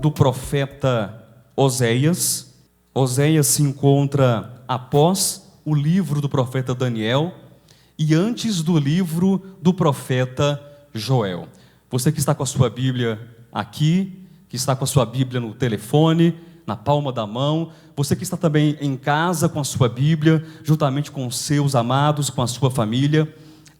do profeta Oséias. Oséias se encontra após o livro do profeta Daniel e antes do livro do profeta Joel. Você que está com a sua Bíblia aqui, que está com a sua Bíblia no telefone, na palma da mão, você que está também em casa com a sua Bíblia, juntamente com os seus amados, com a sua família,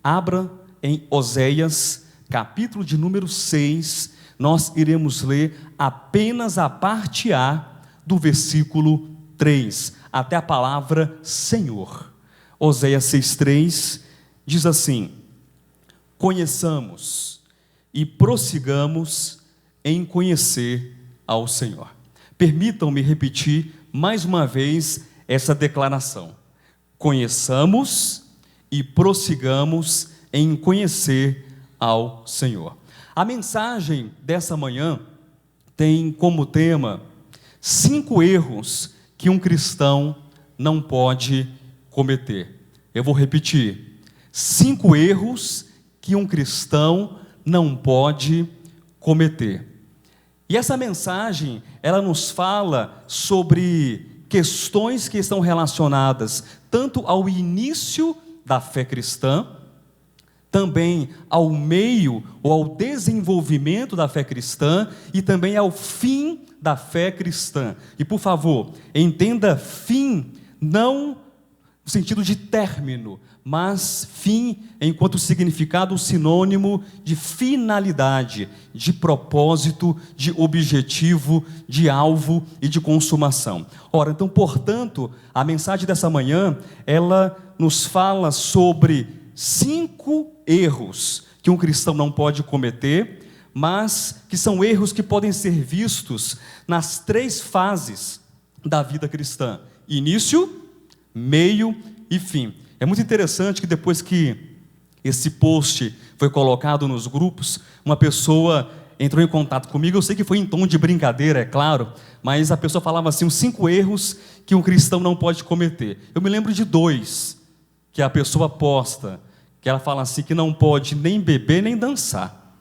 abra em Oséias, capítulo de número 6, nós iremos ler apenas a parte A do versículo 3, até a palavra Senhor. Oséias 6,3 diz assim: conheçamos e prossigamos em conhecer ao Senhor. Permitam-me repetir mais uma vez essa declaração. Conheçamos e prossigamos em conhecer ao Senhor. A mensagem dessa manhã tem como tema 5 erros que um cristão não pode cometer. Eu vou repetir. 5 erros que um cristão não pode cometer. E essa mensagem, ela nos fala sobre questões que estão relacionadas tanto ao início da fé cristã, também ao meio ou ao desenvolvimento da fé cristã e também ao fim da fé cristã. E por favor, entenda fim não no sentido de término, mas fim enquanto significado sinônimo de finalidade, de propósito, de objetivo, de alvo e de consumação. Ora, então, portanto, a mensagem dessa manhã, ela nos fala sobre 5 erros que um cristão não pode cometer, mas que são erros que podem ser vistos nas 3 fases da vida cristã: início, meio e fim. É muito interessante que depois que esse post foi colocado nos grupos, uma pessoa entrou em contato comigo. Eu sei que foi em tom de brincadeira, é claro, mas a pessoa falava assim, os 5 erros que um cristão não pode cometer. Eu me lembro de 2 que a pessoa posta, que ela fala assim, que não pode nem beber nem dançar.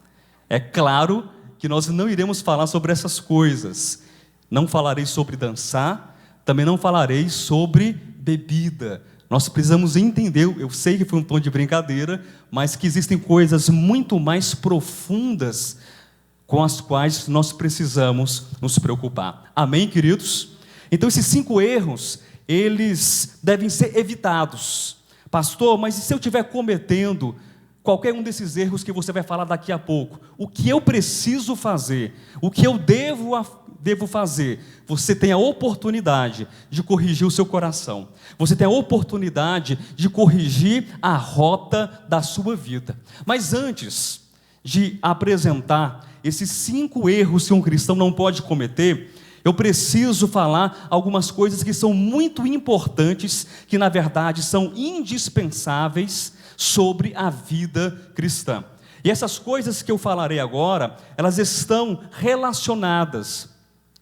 É claro que nós não iremos falar sobre essas coisas. Não falarei sobre dançar, também não falarei sobre bebida. Nós precisamos entender, eu sei que foi um tom de brincadeira, mas que existem coisas muito mais profundas com as quais nós precisamos nos preocupar. Amém, queridos? Então esses 5 erros, eles devem ser evitados. Pastor, mas e se eu estiver cometendo qualquer um desses erros que você vai falar daqui a pouco? O que eu preciso fazer? O que eu devo fazer? Você tem a oportunidade de corrigir o seu coração. Você tem a oportunidade de corrigir a rota da sua vida. Mas antes de apresentar esses 5 erros que um cristão não pode cometer, eu preciso falar algumas coisas que são muito importantes, que na verdade são indispensáveis sobre a vida cristã. E essas coisas que eu falarei agora, elas estão relacionadas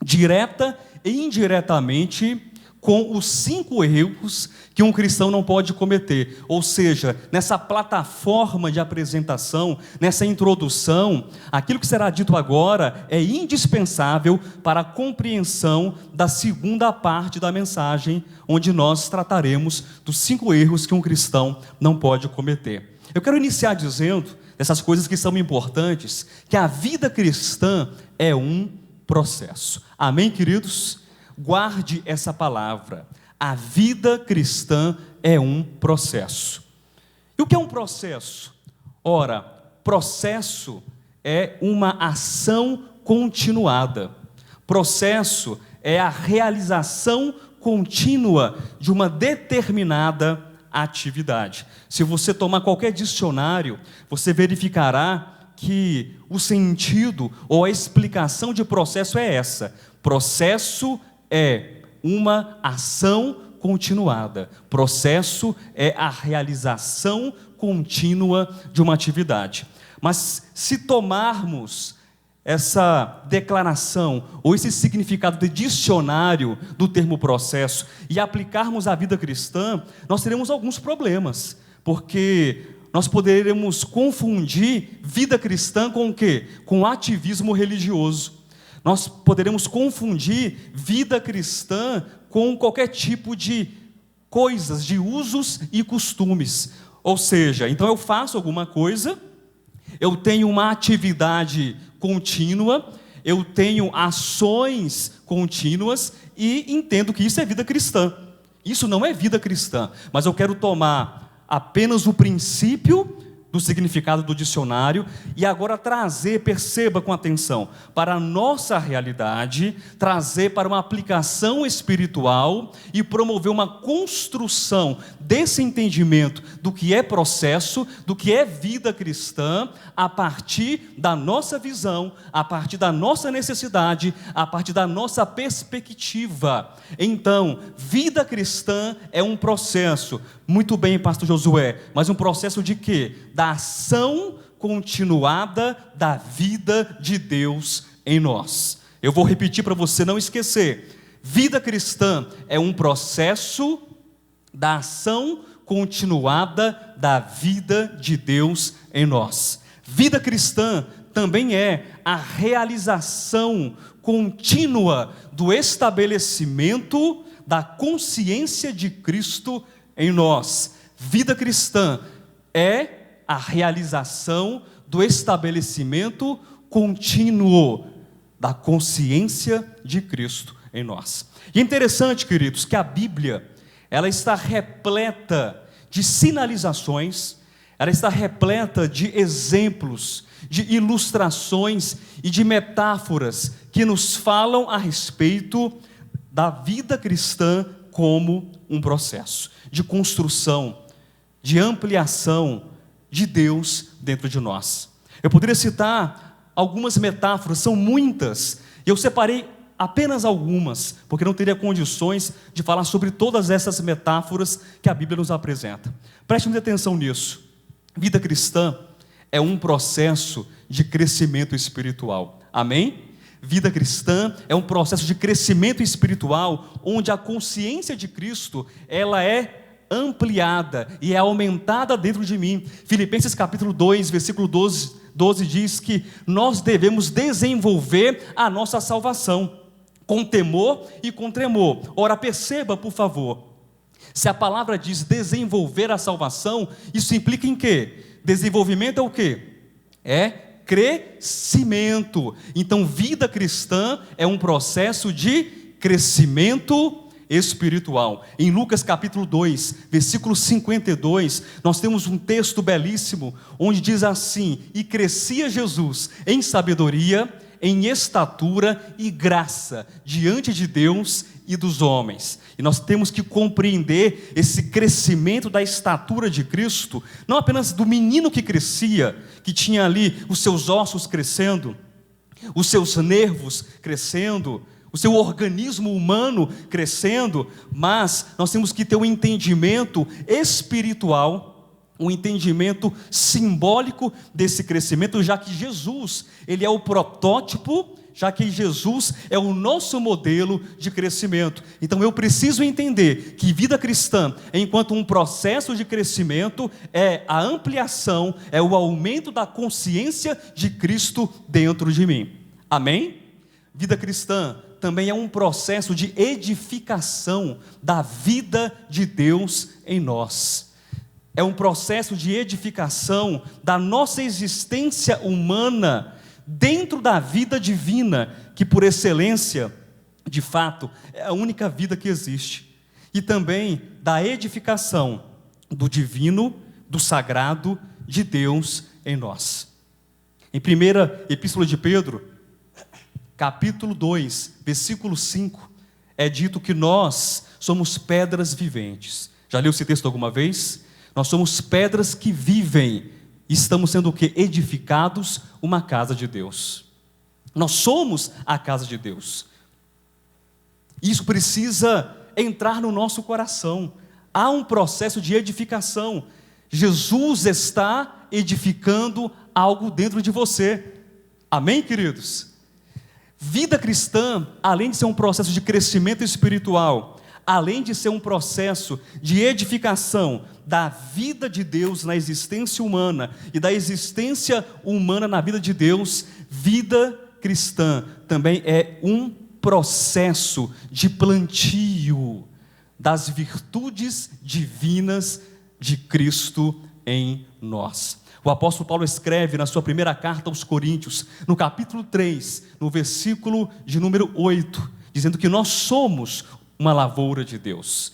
direta e indiretamente com os 5 erros que um cristão não pode cometer. Ou seja, nessa plataforma de apresentação, nessa introdução, aquilo que será dito agora é indispensável para a compreensão da segunda parte da mensagem, onde nós trataremos dos 5 erros que um cristão não pode cometer. Eu quero iniciar dizendo, essas coisas que são importantes, que a vida cristã é um processo. Amém, queridos? Guarde essa palavra. A vida cristã é um processo. E o que é um processo? Ora, processo é uma ação continuada. Processo é a realização contínua de uma determinada atividade. Se você tomar qualquer dicionário, você verificará que o sentido ou a explicação de processo é essa. Processo é uma ação continuada. Processo é a realização contínua de uma atividade. Mas se tomarmos essa declaração ou esse significado de dicionário do termo processo e aplicarmos à vida cristã, nós teremos alguns problemas, porque nós poderemos confundir vida cristã com o quê? Com ativismo religioso. nós poderemos confundir vida cristã com qualquer tipo de coisas, de usos e costumes. Ou seja, então eu faço alguma coisa, eu tenho uma atividade contínua, eu tenho ações contínuas e entendo que isso é vida cristã. Isso não é vida cristã, mas eu quero tomar apenas o princípio do significado do dicionário e agora trazer, perceba com atenção, para a nossa realidade, trazer para uma aplicação espiritual e promover uma construção desse entendimento do que é processo, do que é vida cristã, a partir da nossa visão, a partir da nossa necessidade, a partir da nossa perspectiva. Então, vida cristã é um processo. Muito bem, pastor Josué, mas um processo de quê? Da ação continuada da vida de Deus em nós. Eu vou repetir para você não esquecer. Vida cristã é um processo da ação continuada da vida de Deus em nós. Vida cristã também é a realização contínua do estabelecimento da consciência de Cristo em nós. Vida cristã é a realização do estabelecimento contínuo da consciência de Cristo em nós. E é interessante, queridos, que a Bíblia, ela está repleta de sinalizações, ela está repleta de exemplos, de ilustrações e de metáforas que nos falam a respeito da vida cristã como um processo de construção, de ampliação de Deus dentro de nós. Eu poderia citar algumas metáforas, são muitas, e eu separei apenas algumas, porque não teria condições de falar sobre todas essas metáforas que a Bíblia nos apresenta. Preste muita atenção nisso. Vida cristã é um processo de crescimento espiritual. Amém? Vida cristã é um processo de crescimento espiritual, onde a consciência de Cristo, ela é ampliada e é aumentada dentro de mim. Filipenses capítulo 2, versículo 12 diz que nós devemos desenvolver a nossa salvação com temor e com tremor. Ora, perceba, por favor, se a palavra diz desenvolver a salvação, isso implica em quê? Desenvolvimento é o quê? É crescimento. Então, vida cristã é um processo de crescimento espiritual. Em Lucas capítulo 2, versículo 52, nós temos um texto belíssimo, onde diz assim: e crescia Jesus em sabedoria, em estatura e graça, diante de Deus e dos homens. E nós temos que compreender esse crescimento da estatura de Cristo, não apenas do menino que crescia, que tinha ali os seus ossos crescendo, os seus nervos crescendo, o seu organismo humano crescendo, mas nós temos que ter um entendimento espiritual, um entendimento simbólico desse crescimento, já que Jesus, ele é o protótipo, já que Jesus é o nosso modelo de crescimento. Então eu preciso entender que vida cristã, enquanto um processo de crescimento, é a ampliação, é o aumento da consciência de Cristo dentro de mim. Amém? Vida cristã também é um processo de edificação da vida de Deus em nós. É um processo de edificação da nossa existência humana dentro da vida divina, que por excelência, de fato, é a única vida que existe. E também da edificação do divino, do sagrado, de Deus em nós. Em 1ª Epístola de Pedro, capítulo 2, versículo 5, é dito que nós somos pedras viventes. Já leu esse texto alguma vez? Nós somos pedras que vivem, e estamos sendo o quê? Edificados uma casa de Deus. Nós somos a casa de Deus. Isso precisa entrar no nosso coração. Há um processo de edificação. Jesus está edificando algo dentro de você. Amém, queridos? Vida cristã, além de ser um processo de crescimento espiritual, além de ser um processo de edificação da vida de Deus na existência humana e da existência humana na vida de Deus, vida cristã também é um processo de plantio das virtudes divinas de Cristo em nós. O apóstolo Paulo escreve na sua primeira carta aos Coríntios, no capítulo 3, no versículo de número 8, dizendo que nós somos uma lavoura de Deus.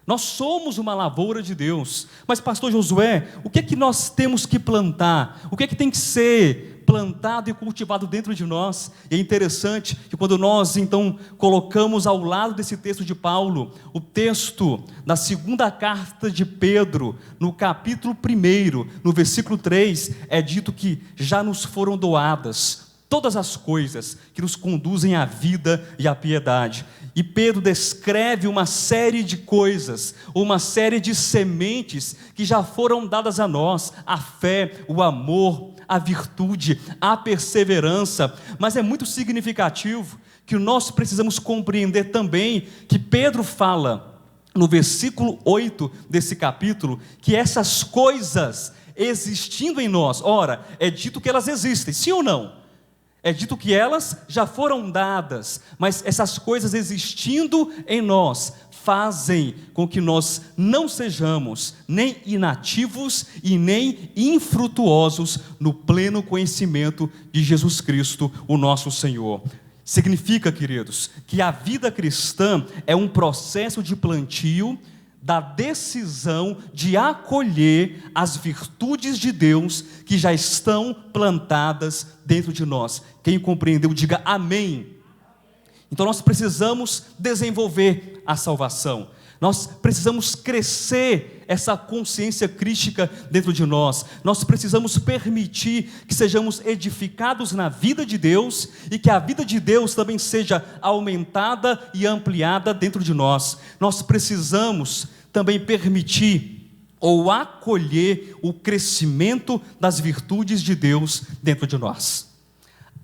Nós somos uma lavoura de Deus. Mas pastor Josué, o que é que nós temos que plantar? O que é que tem que ser plantado e cultivado dentro de nós? E é interessante que quando nós então colocamos ao lado desse texto de Paulo, o texto da segunda carta de Pedro, no capítulo 1, no versículo 3, é dito que já nos foram doadas todas as coisas que nos conduzem à vida e à piedade. E Pedro descreve uma série de coisas, uma série de sementes que já foram dadas a nós: a fé, o amor, a virtude, a perseverança. Mas é muito significativo que nós precisamos compreender também que Pedro fala no versículo 8 desse capítulo que essas coisas existindo em nós, ora, é dito que elas existem, sim ou não? É dito que elas já foram dadas, mas essas coisas existindo em nós fazem com que nós não sejamos nem inativos e nem infrutuosos no pleno conhecimento de Jesus Cristo, o nosso Senhor. Significa, queridos, que a vida cristã é um processo de plantio da decisão de acolher as virtudes de Deus que já estão plantadas dentro de nós. Quem compreendeu, diga amém. Então nós precisamos desenvolver a salvação. Nós precisamos crescer essa consciência crística dentro de nós. Nós precisamos permitir que sejamos edificados na vida de Deus e que a vida de Deus também seja aumentada e ampliada dentro de nós. Nós precisamos também permitir ou acolher o crescimento das virtudes de Deus dentro de nós.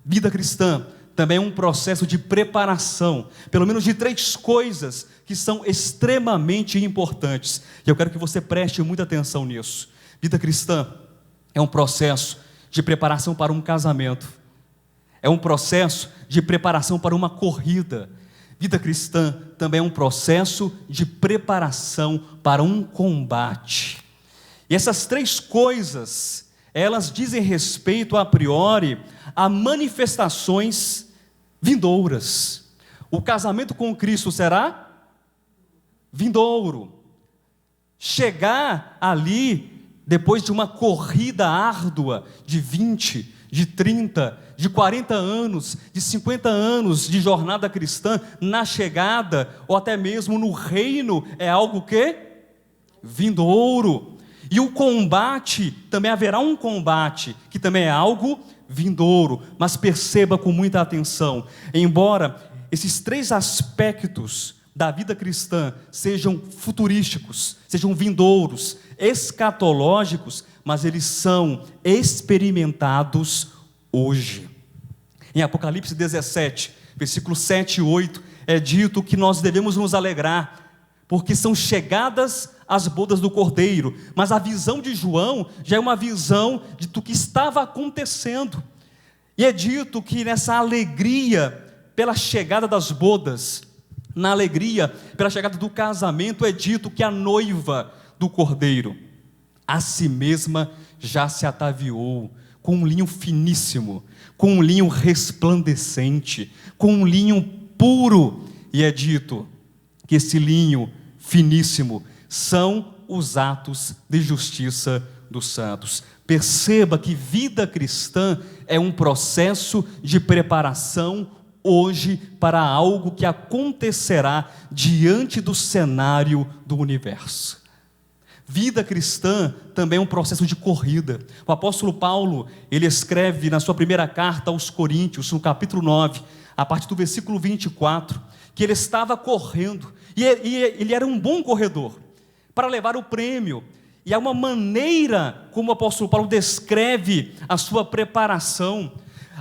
Vida cristã também é um processo de preparação, pelo menos de 3 coisas que são extremamente importantes. E eu quero que você preste muita atenção nisso. Vida cristã é um processo de preparação para um casamento. É um processo de preparação para uma corrida. Vida cristã também é um processo de preparação para um combate. E essas 3 coisas, elas dizem respeito a priori a manifestações vindouras. O casamento com Cristo será vindouro. Chegar ali, depois de uma corrida árdua de 20, de 30, de 40 anos, de 50 anos de jornada cristã, na chegada, ou até mesmo no reino, é algo que? Vindouro. E o combate, também haverá um combate, que também é algo vindouro. Mas perceba com muita atenção, embora esses 3 aspectos da vida cristã sejam futurísticos, sejam vindouros, escatológicos, mas eles são experimentados hoje. Em Apocalipse 17, versículos 7 e 8, é dito que nós devemos nos alegrar, porque são chegadas as bodas do Cordeiro. Mas a visão de João já é uma visão do que estava acontecendo. E é dito que nessa alegria pela chegada das bodas, na alegria pela chegada do casamento, é dito que a noiva do Cordeiro a si mesma já se ataviou com um linho finíssimo, com um linho resplandecente, com um linho puro. E é dito que esse linho finíssimo são os atos de justiça dos santos. Perceba que vida cristã é um processo de preparação hoje para algo que acontecerá diante do cenário do universo. Vida cristã também é um processo de corrida. O apóstolo Paulo, ele escreve na sua primeira carta aos Coríntios, no capítulo 9, a partir do versículo 24, que ele estava correndo, e ele era um bom corredor, para levar o prêmio. E há uma maneira como o apóstolo Paulo descreve a sua preparação,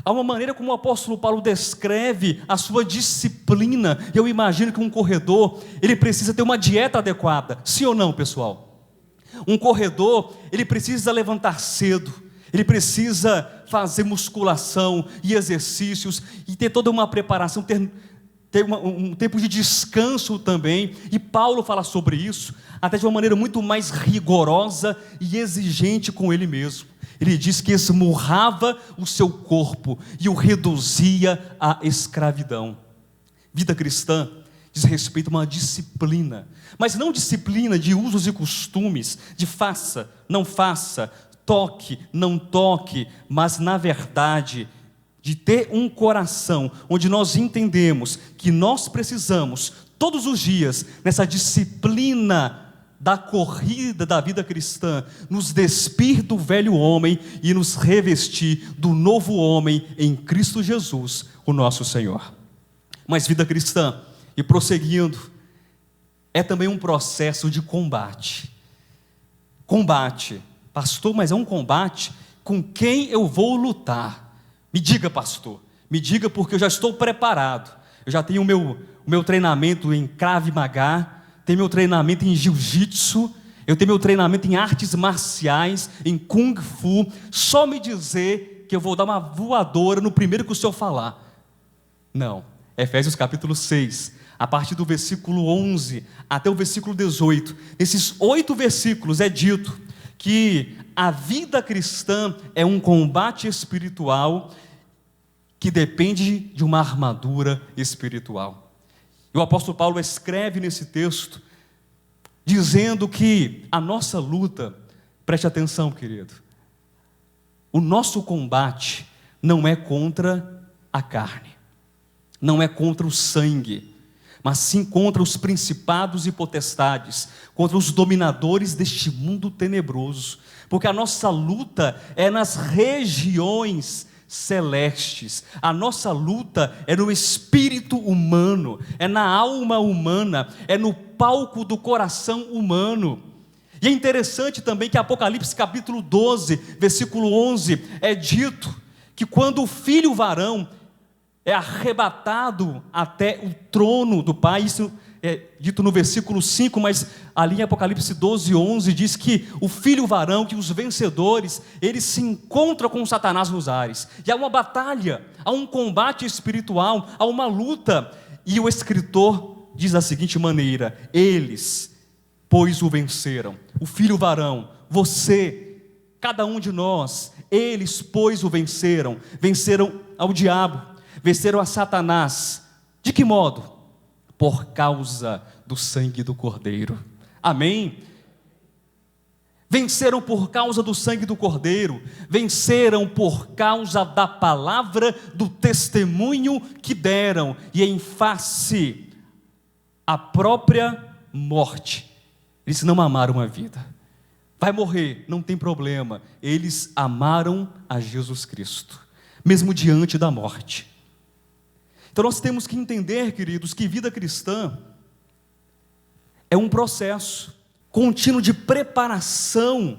há uma maneira como o apóstolo Paulo descreve a sua disciplina. Eu imagino que um corredor, ele precisa ter uma dieta adequada, sim ou não, pessoal? Um corredor, ele precisa levantar cedo, ele precisa fazer musculação e exercícios, e ter toda uma preparação, ter um tempo de descanso também. E Paulo fala sobre isso, até de uma maneira muito mais rigorosa e exigente com ele mesmo. Ele diz que esmurrava o seu corpo e o reduzia à escravidão. Vida cristã diz respeito a uma disciplina, mas não disciplina de usos e costumes, de faça, não faça, toque, não toque, mas na verdade, de ter um coração onde nós entendemos que nós precisamos, todos os dias, nessa disciplina da corrida da vida cristã, nos despir do velho homem e nos revestir do novo homem em Cristo Jesus, o nosso Senhor. Mas vida cristã, e prosseguindo, é também um processo de combate. Combate, pastor, mas é um combate com quem eu vou lutar? Me diga, pastor, me diga, porque eu já estou preparado. Eu já tenho o meu treinamento em Krav Maga, tenho meu treinamento em Jiu-Jitsu, eu tenho meu treinamento em artes marciais, em Kung Fu. Só me dizer que eu vou dar uma voadora no primeiro que o senhor falar. Não. Efésios capítulo 6, a partir do versículo 11 até o versículo 18, nesses 8 versículos é dito que a vida cristã é um combate espiritual que depende de uma armadura espiritual. E o apóstolo Paulo escreve nesse texto, dizendo que a nossa luta, preste atenção, querido, o nosso combate não é contra a carne, não é contra o sangue, mas sim contra os principados e potestades, contra os dominadores deste mundo tenebroso, porque a nossa luta é nas regiões celestes, a nossa luta é no espírito humano, é na alma humana, é no palco do coração humano. E é interessante também que Apocalipse capítulo 12, versículo 11, é dito que quando o filho varão é arrebatado até o trono do Pai, isso é dito no versículo 5, mas ali em Apocalipse 12, 11, diz que o filho varão, que os vencedores, eles se encontram com Satanás nos ares, e há uma batalha, há um combate espiritual, há uma luta, e o escritor diz da seguinte maneira: eles, pois o venceram, o filho varão, você, cada um de nós, eles, pois o venceram, venceram ao diabo, venceram a Satanás. De que modo? Por causa do sangue do Cordeiro. Amém? Venceram por causa do sangue do Cordeiro, venceram por causa da palavra do testemunho que deram, e em face à própria morte, eles não amaram a vida. Vai morrer, não tem problema, eles amaram a Jesus Cristo, mesmo diante da morte. Então nós temos que entender, queridos, que vida cristã é um processo contínuo de preparação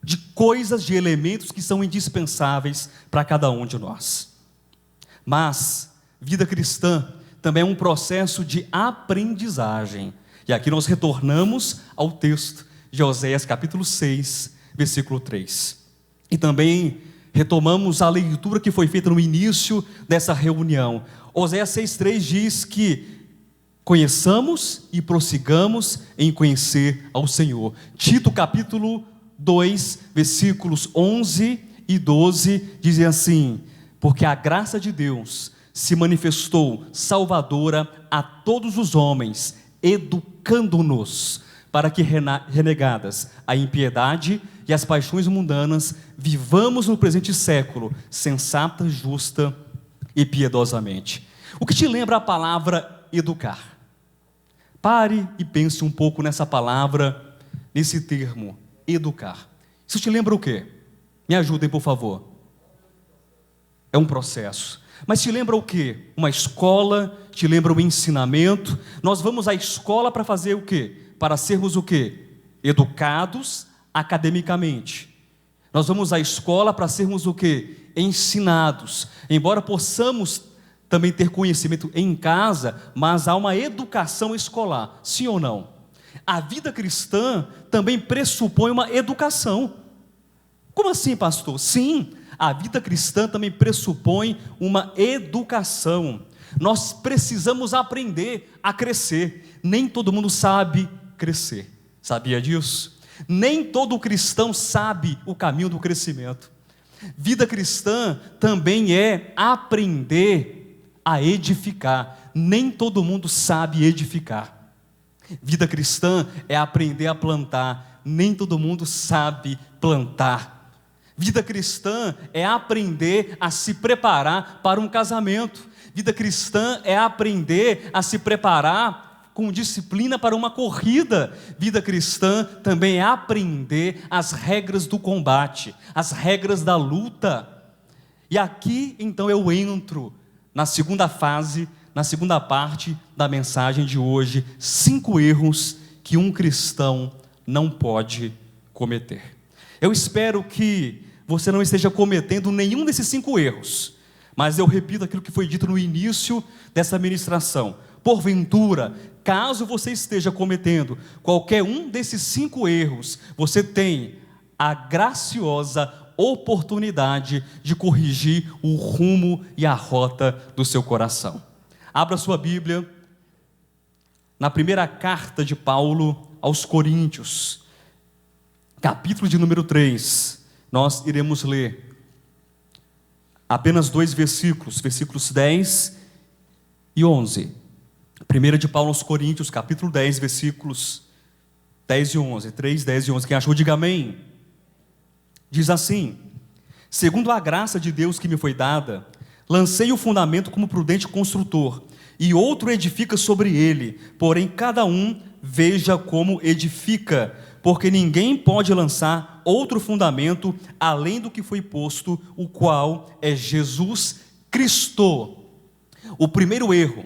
de coisas, de elementos que são indispensáveis para cada um de nós. Mas vida cristã também é um processo de aprendizagem. E aqui nós retornamos ao texto de Oséias capítulo 6, versículo 3. E também retomamos a leitura que foi feita no início dessa reunião. Oséias 6,3 diz que conheçamos e prossigamos em conhecer ao Senhor. Tito capítulo 2, versículos 11 e 12 dizem assim: porque a graça de Deus se manifestou salvadora a todos os homens, educando-nos para que, renegadas a impiedade e as paixões mundanas, vivamos no presente século sensata, justa e piedosamente. O que te lembra a palavra educar? Pare e pense um pouco nessa palavra, nesse termo, educar. Isso te lembra o quê? Me ajudem, por favor. É um processo. Mas te lembra o quê? Uma escola, te lembra um ensinamento. Nós vamos à escola para fazer o quê? Para sermos o quê? Educados academicamente. Nós vamos à escola para sermos o quê? Ensinados. Embora possamos também ter conhecimento em casa, mas há uma educação escolar, sim ou não? A vida cristã também pressupõe uma educação. Como assim, pastor? Sim, A vida cristã também pressupõe uma educação. Nós precisamos aprender a crescer. Nem todo mundo sabe crescer. Sabia disso? Nem todo cristão sabe o caminho do crescimento. Vida cristã também é aprender a edificar. Nem todo mundo sabe edificar. Vida cristã é aprender a plantar. Nem todo mundo sabe plantar. Vida cristã é aprender a se preparar para um casamento. Vida cristã é aprender a se preparar com disciplina para uma corrida. Vida cristã também é aprender as regras do combate, as regras da luta. E aqui então eu entro na segunda fase, na segunda parte da mensagem de hoje: 5 erros que um cristão não pode cometer. Eu espero que você não esteja cometendo nenhum desses 5 erros, mas eu repito aquilo que foi dito no início dessa ministração. Porventura, caso você esteja cometendo qualquer um desses 5 erros, você tem a graciosa oportunidade de corrigir o rumo e a rota do seu coração. Abra sua Bíblia na primeira carta de Paulo aos Coríntios, capítulo de número 3. Nós iremos ler apenas 2 versículos, versículos 10 e 11. 1 de Paulo aos Coríntios, capítulo 10, versículos 10 e 11. 3, 10 e 11. Quem achou, diga amém. Diz assim: segundo a graça de Deus que me foi dada, lancei o fundamento como prudente construtor, e outro edifica sobre ele, porém cada um veja como edifica, porque ninguém pode lançar outro fundamento além do que foi posto, o qual é Jesus Cristo. O primeiro erro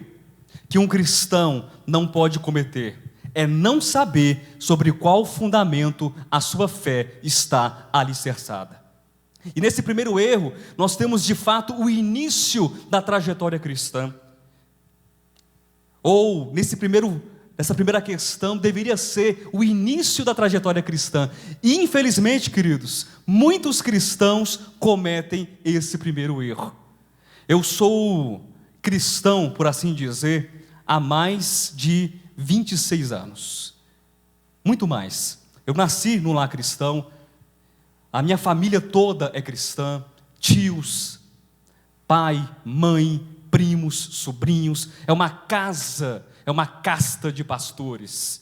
que um cristão não pode cometer é não saber sobre qual fundamento a sua fé está alicerçada. E nesse primeiro erro, nós temos de fato o início da trajetória cristã. Ou nessa primeira questão deveria ser o início da trajetória cristã. E infelizmente, queridos, muitos cristãos cometem esse primeiro erro. Eu sou cristão, por assim dizer, há mais de 26 anos. Muito mais. Eu nasci num lar cristão, a minha família toda é cristã, tios, pai, mãe, primos, sobrinhos, é uma casta de pastores.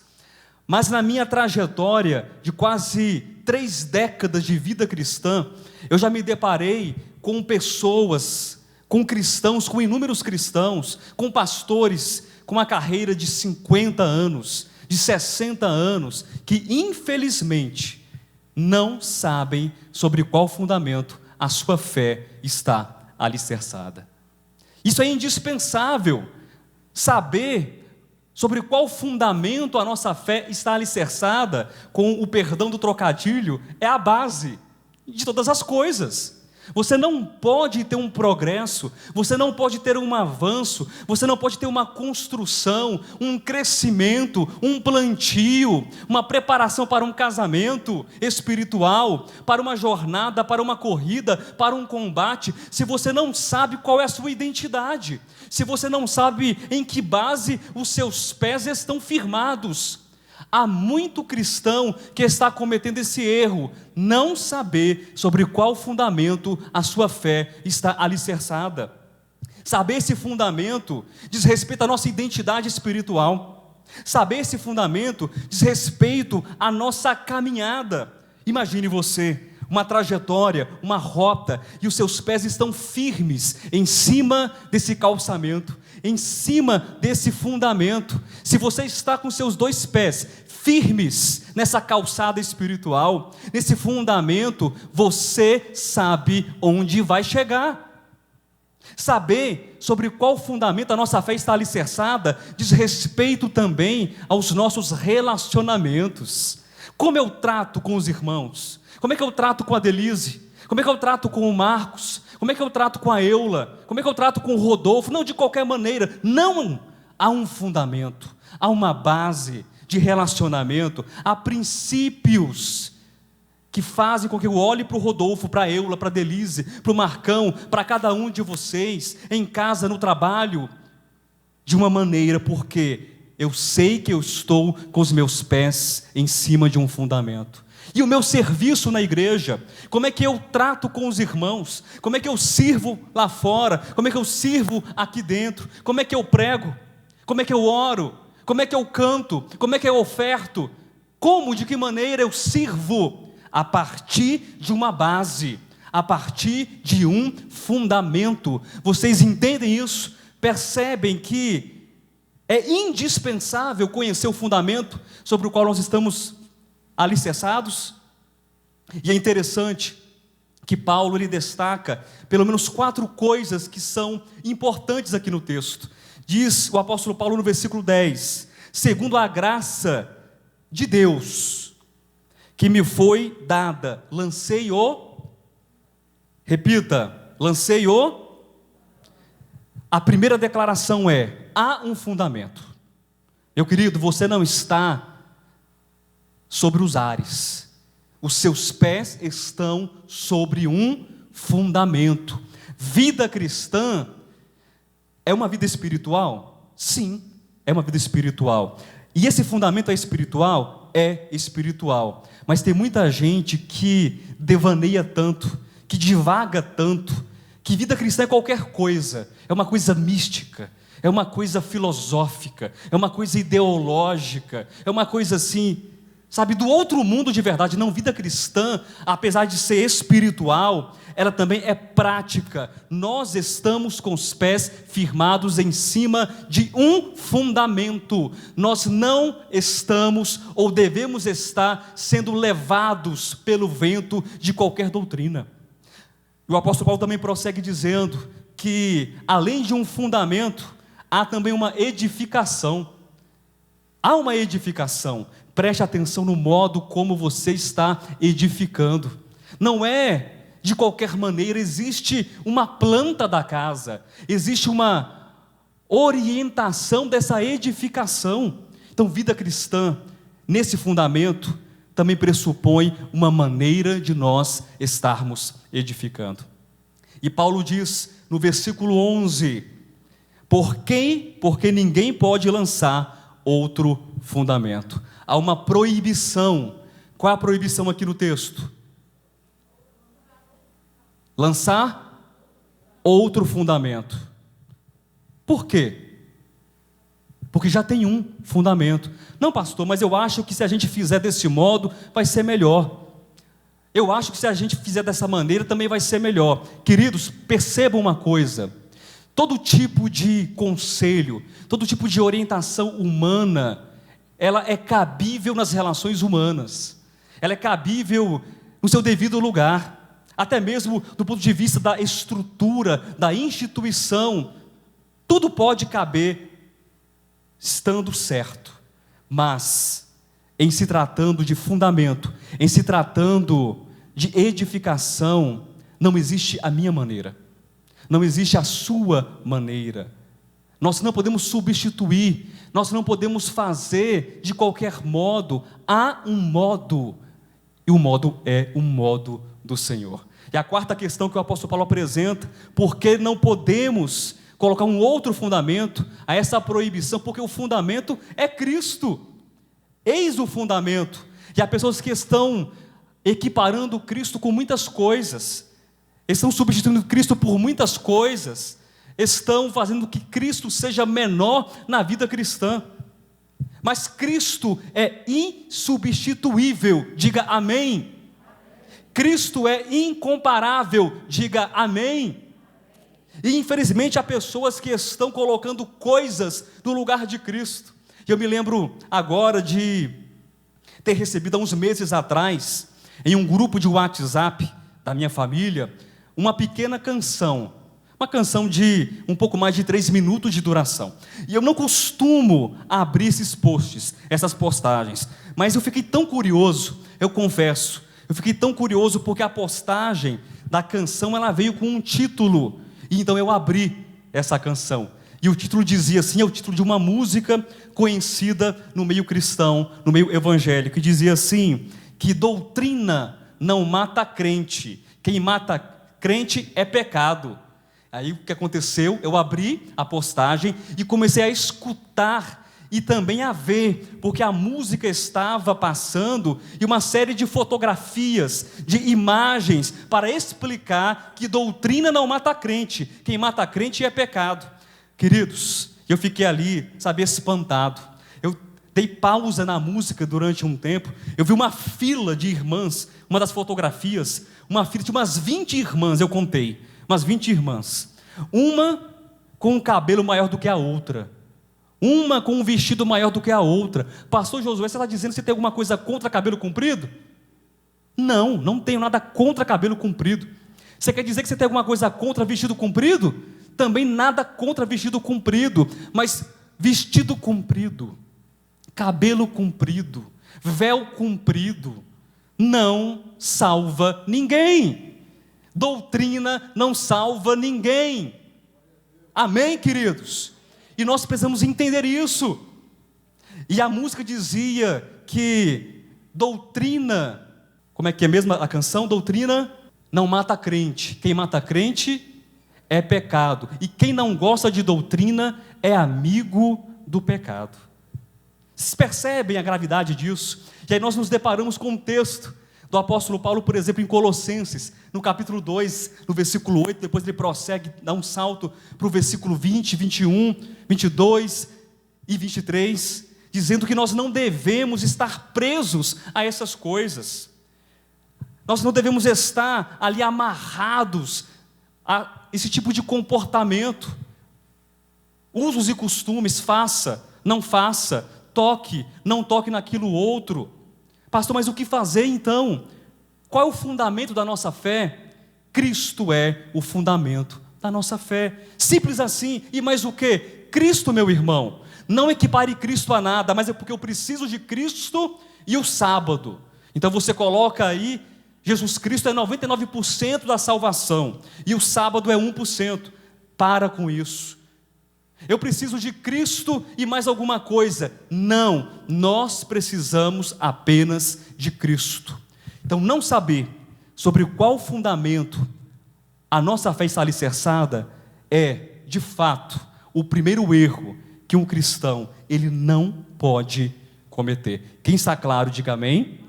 Mas na minha trajetória de quase 3 décadas de vida cristã, eu já me deparei com pessoas, com cristãos, com inúmeros cristãos, com pastores com uma carreira de 50 anos, de 60 anos, que infelizmente não sabem sobre qual fundamento a sua fé está alicerçada. Isso é indispensável, saber sobre qual fundamento a nossa fé está alicerçada, com o perdão do trocadilho, é a base de todas as coisas. Você não pode ter um progresso, você não pode ter um avanço, você não pode ter uma construção, um crescimento, um plantio, uma preparação para um casamento espiritual, para uma jornada, para uma corrida, para um combate, se você não sabe qual é a sua identidade, se você não sabe em que base os seus pés estão firmados. Há muito cristão que está cometendo esse erro, não saber sobre qual fundamento a sua fé está alicerçada. Saber esse fundamento diz respeito à nossa identidade espiritual. Saber esse fundamento diz respeito à nossa caminhada. Imagine você, uma trajetória, uma rota, e os seus pés estão firmes em cima desse calçamento, em cima desse fundamento. Se você está com seus 2 pés firmes nessa calçada espiritual, nesse fundamento, você sabe onde vai chegar. Saber sobre qual fundamento a nossa fé está alicerçada diz respeito também aos nossos relacionamentos. Como eu trato com os irmãos? Como é que eu trato com a Denise? Como é que eu trato com o Marcos? Como é que eu trato com a Eula? Como é que eu trato com o Rodolfo? Não de qualquer maneira. Não, há um fundamento, há uma base de relacionamento, há princípios que fazem com que eu olhe para o Rodolfo, para a Eula, para a Denise, para o Marcão, para cada um de vocês, em casa, no trabalho, de uma maneira, porque eu sei que eu estou com os meus pés em cima de um fundamento. E o meu serviço na igreja, como é que eu trato com os irmãos, como é que eu sirvo lá fora, como é que eu sirvo aqui dentro, como é que eu prego, como é que eu oro, como é que eu canto, como é que eu oferto, como, de que maneira eu sirvo, a partir de uma base, a partir de um fundamento. Vocês entendem isso? Percebem que é indispensável conhecer o fundamento sobre o qual nós estamos alicerçados? E é interessante que Paulo ele destaca pelo menos 4 coisas que são importantes aqui no texto. Diz o apóstolo Paulo no versículo 10: segundo a graça de Deus que me foi dada, lancei a primeira declaração é: há um fundamento. Meu querido, você não está sobre os ares, os seus pés estão sobre um fundamento. Vida cristã é uma vida espiritual? Sim, é uma vida espiritual. E esse fundamento é espiritual? É espiritual. Mas tem muita gente que devaneia tanto, que divaga tanto, que vida cristã é qualquer coisa, é uma coisa mística, é uma coisa filosófica, é uma coisa ideológica, é uma coisa assim, sabe, do outro mundo de verdade. Não, vida cristã, apesar de ser espiritual, ela também é prática. Nós estamos com os pés firmados em cima de um fundamento. Nós não estamos ou devemos estar sendo levados pelo vento de qualquer doutrina. E o apóstolo Paulo também prossegue dizendo que, além de um fundamento, há também uma edificação. Há uma edificação. Preste atenção no modo como você está edificando. Não é de qualquer maneira, existe uma planta da casa, existe uma orientação dessa edificação. Então, vida cristã, nesse fundamento, também pressupõe uma maneira de nós estarmos edificando. E Paulo diz no versículo 11: porque ninguém pode lançar outro fundamento. Há uma proibição. Qual é a proibição aqui no texto? Lançar outro fundamento. Por quê? Porque já tem um fundamento. Não, pastor, mas eu acho que se a gente fizer desse modo, vai ser melhor. Eu acho que se a gente fizer dessa maneira, também vai ser melhor. Queridos, percebam uma coisa: todo tipo de conselho, todo tipo de orientação humana, ela é cabível nas relações humanas, ela é cabível no seu devido lugar, até mesmo do ponto de vista da estrutura, da instituição, tudo pode caber, estando certo. Mas, em se tratando de fundamento, em se tratando de edificação, não existe a minha maneira, não existe a sua maneira. Nós não podemos substituir, nós não podemos fazer de qualquer modo. Há um modo, e o modo é o modo do Senhor. E a quarta questão que o apóstolo Paulo apresenta: porque não podemos colocar um outro fundamento a essa proibição? Porque o fundamento é Cristo. Eis o fundamento. E há pessoas que estão equiparando Cristo com muitas coisas, estão substituindo Cristo por muitas coisas, estão fazendo que Cristo seja menor na vida cristã. Mas Cristo é insubstituível, diga amém. Cristo é incomparável, diga amém. E infelizmente há pessoas que estão colocando coisas no lugar de Cristo. E eu me lembro agora de ter recebido há uns meses atrás, em um grupo de WhatsApp da minha família, uma pequena canção, uma canção de um pouco mais de 3 minutos de duração. E eu não costumo abrir esses posts, essas postagens, mas eu fiquei tão curioso, eu confesso, eu fiquei tão curioso porque a postagem da canção, ela veio com um título, e então eu abri essa canção, e o título dizia assim, é o título de uma música conhecida no meio cristão, no meio evangélico, que dizia assim: que doutrina não mata crente. Quem mata crente é pecado. Aí o que aconteceu? Eu abri a postagem e comecei a escutar e também a ver, porque a música estava passando e uma série de fotografias, de imagens, para explicar que doutrina não mata crente. Quem mata crente é pecado. Queridos, eu fiquei ali, sabe, espantado. Eu dei pausa na música durante um tempo. Eu vi uma fila de irmãs, uma das fotografias, uma fila de umas 20 irmãs, eu contei, umas 20 irmãs. Uma com um cabelo maior do que a outra. Uma com um vestido maior do que a outra. Pastor Josué, você está dizendo que você tem alguma coisa contra cabelo comprido? Não, não tenho nada contra cabelo comprido. Você quer dizer que você tem alguma coisa contra vestido comprido? Também nada contra vestido comprido. Mas vestido comprido, cabelo comprido, véu comprido, não salva ninguém. Doutrina não salva ninguém. Amém, queridos? E nós precisamos entender isso. E a música dizia que doutrina, como é que é mesmo a canção? Doutrina não mata crente. Quem mata crente é pecado. E quem não gosta de doutrina é amigo do pecado. Vocês percebem a gravidade disso? E aí nós nos deparamos com um texto do apóstolo Paulo, por exemplo, em Colossenses, no capítulo 2, no versículo 8, depois ele prossegue, dá um salto para o versículo 20, 21, 22 e 23, dizendo que nós não devemos estar presos a essas coisas. Nós não devemos estar ali amarrados a esse tipo de comportamento. Usos e costumes, faça, não faça, toque, não toque naquilo outro. Pastor, mas o que fazer então? Qual é o fundamento da nossa fé? Cristo é o fundamento da nossa fé. Simples assim. E mais o que? Cristo, meu irmão. Não equipare Cristo a nada, mas é porque eu preciso de Cristo e o sábado. Então você coloca aí, Jesus Cristo é 99% da salvação e o sábado é 1%. Para com isso. Eu preciso de Cristo e mais alguma coisa. Não, nós precisamos apenas de Cristo. Então, não saber sobre qual fundamento a nossa fé está alicerçada é, de fato, o primeiro erro que um cristão, ele não pode cometer. Quem está claro, diga amém.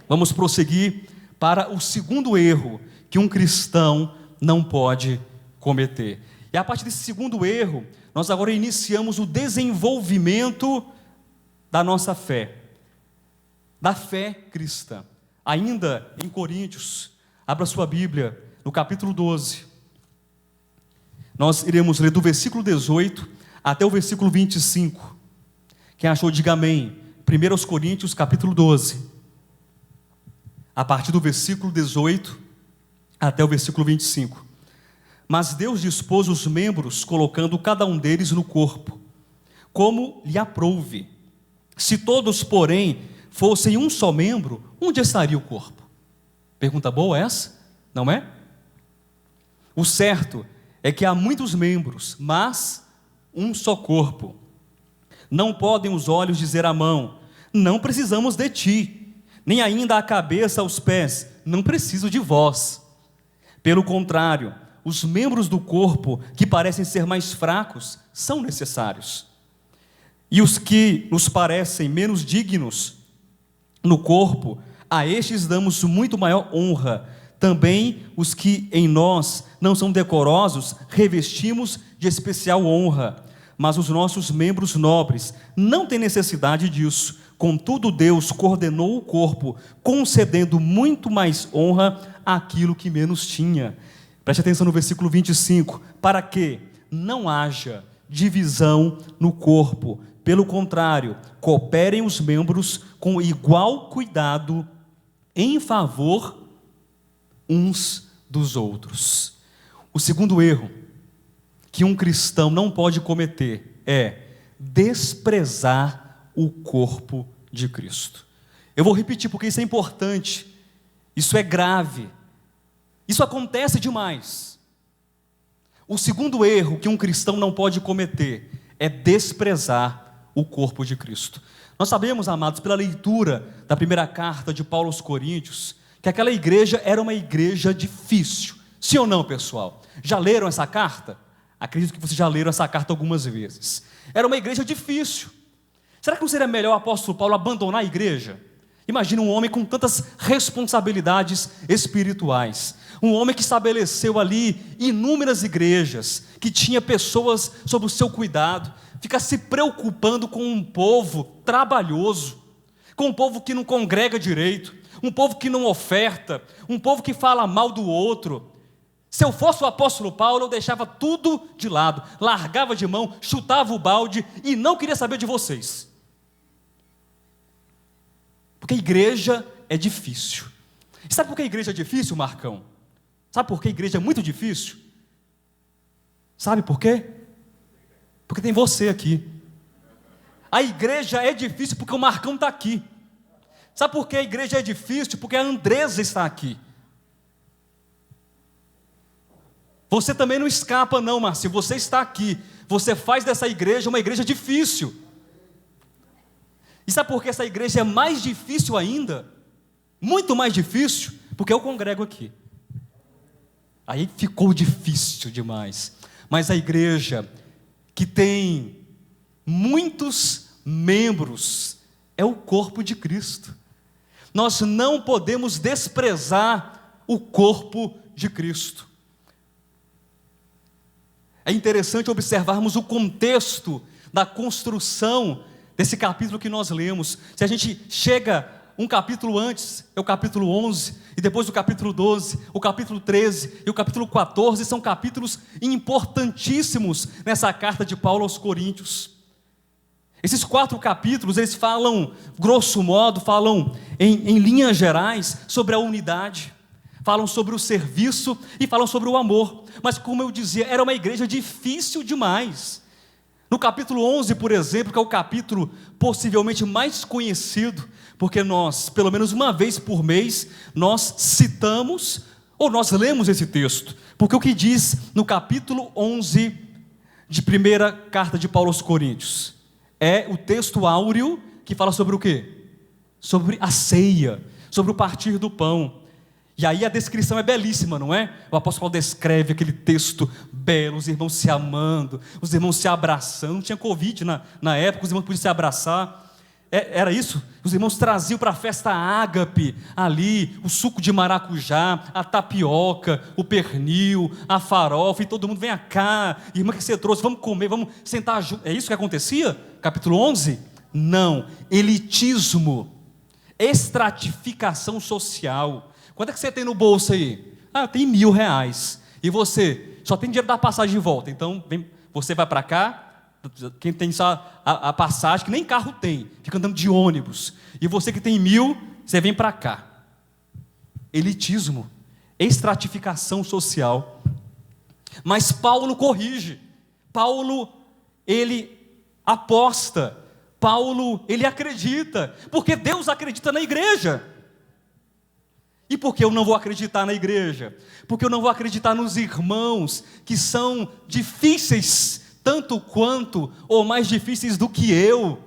Vamos prosseguir para o segundo erro que um cristão não pode cometer. E a partir desse segundo erro, nós agora iniciamos o desenvolvimento da nossa fé, da fé cristã. Ainda em Coríntios, abra sua Bíblia, no capítulo 12. Nós iremos ler do versículo 18 até o versículo 25. Quem achou, diga amém. 1 Coríntios, capítulo 12. A partir do versículo 18 até o versículo 25. Mas Deus dispôs os membros, colocando cada um deles no corpo, como lhe aprouve. Se todos, porém, fossem um só membro, onde estaria o corpo? Pergunta boa essa, não é? O certo é que há muitos membros, mas um só corpo. Não podem os olhos dizer à mão, não precisamos de ti, nem ainda a cabeça aos pés, não preciso de vós. Pelo contrário, os membros do corpo que parecem ser mais fracos são necessários. E os que nos parecem menos dignos no corpo, a estes damos muito maior honra. Também os que em nós não são decorosos, revestimos de especial honra. Mas os nossos membros nobres não têm necessidade disso. Contudo, Deus coordenou o corpo, concedendo muito mais honra àquilo que menos tinha. Preste atenção no versículo 25, para que não haja divisão no corpo, pelo contrário, cooperem os membros com igual cuidado em favor uns dos outros. O segundo erro que um cristão não pode cometer é desprezar o corpo de Cristo. Eu vou repetir porque isso é importante, isso é grave. Isso acontece demais. O segundo erro que um cristão não pode cometer é desprezar o corpo de Cristo. Nós sabemos, amados, pela leitura da primeira carta de Paulo aos Coríntios, que aquela igreja era uma igreja difícil. Sim ou não, pessoal? Já leram essa carta? Acredito que vocês já leram essa carta algumas vezes. Era uma igreja difícil. Será que não seria melhor o apóstolo Paulo abandonar a igreja? Imagina um homem com tantas responsabilidades espirituais. Um homem que estabeleceu ali inúmeras igrejas, que tinha pessoas sob o seu cuidado, fica se preocupando com um povo trabalhoso, com um povo que não congrega direito, um povo que não oferta, um povo que fala mal do outro. Se eu fosse o apóstolo Paulo, eu deixava tudo de lado, largava de mão, chutava o balde e não queria saber de vocês. Porque a igreja é difícil. E sabe por que a igreja é difícil, Marcão? Sabe por que a igreja é muito difícil? Sabe por quê? Porque tem você aqui. A igreja é difícil porque o Marcão está aqui. Sabe por que a igreja é difícil? Porque a Andresa está aqui. Você também não escapa não, Márcio. Você está aqui. Você faz dessa igreja uma igreja difícil. E sabe por que essa igreja é mais difícil ainda? Muito mais difícil, porque eu congrego aqui. Aí ficou difícil demais. Mas a igreja que tem muitos membros é o corpo de Cristo. Nós não podemos desprezar o corpo de Cristo. É interessante observarmos o contexto da construção desse capítulo que nós lemos. Se a gente chega um capítulo antes, é o capítulo 11, e depois o capítulo 12, o capítulo 13 e o capítulo 14, são capítulos importantíssimos nessa carta de Paulo aos Coríntios. Esses 4 capítulos, eles falam, grosso modo, falam em linhas gerais sobre a unidade, falam sobre o serviço e falam sobre o amor. Mas como eu dizia, era uma igreja difícil demais. No capítulo 11, por exemplo, que é o capítulo possivelmente mais conhecido, porque nós, pelo menos uma vez por mês, nós citamos ou nós lemos esse texto. Porque o que diz no capítulo 11 de primeira carta de Paulo aos Coríntios é o texto áureo que fala sobre o quê? Sobre a ceia, sobre o partir do pão. E aí a descrição é belíssima, não é? O apóstolo Paulo descreve aquele texto belo, os irmãos se amando, os irmãos se abraçando. Não tinha Covid na época, os irmãos podiam se abraçar. Era isso? Os irmãos traziam para a festa ágape ali, o suco de maracujá, a tapioca, o pernil, a farofa, e todo mundo vem cá, irmã, que você trouxe, vamos comer, vamos sentar junto. É isso que acontecia? Capítulo 11? Não, elitismo, estratificação social. Quanto é que você tem no bolso aí? Eu tenho R$1.000. E você? Só tem dinheiro da passagem de volta. Então, você vai para cá, quem tem só a passagem, que nem carro tem, fica andando de ônibus. E você que tem 1.000, você vem para cá. Elitismo, estratificação social. Mas Paulo corrige. Paulo, ele aposta. Paulo, ele acredita. Porque Deus acredita na igreja. E por que eu não vou acreditar na igreja? Porque eu não vou acreditar nos irmãos que são difíceis, tanto quanto ou mais difíceis do que eu.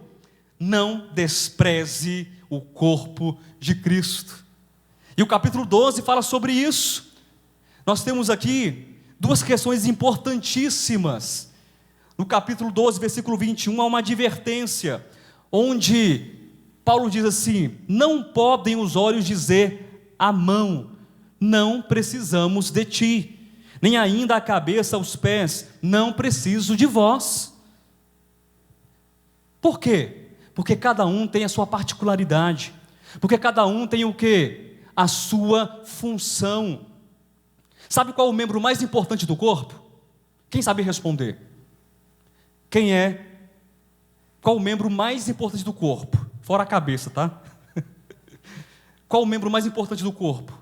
Não despreze o corpo de Cristo. E o capítulo 12 fala sobre isso. Nós temos aqui 2 questões importantíssimas. No capítulo 12, versículo 21, há uma advertência, onde Paulo diz assim: não podem os olhos dizer a mão, não precisamos de ti, nem ainda a cabeça aos pés, não preciso de vós. Por quê? Porque cada um tem a sua particularidade, porque cada um tem o quê? A sua função. Sabe qual é o membro mais importante do corpo? Quem sabe responder? Quem é? Qual o membro mais importante do corpo? Fora a cabeça, tá? Qual o membro mais importante do corpo?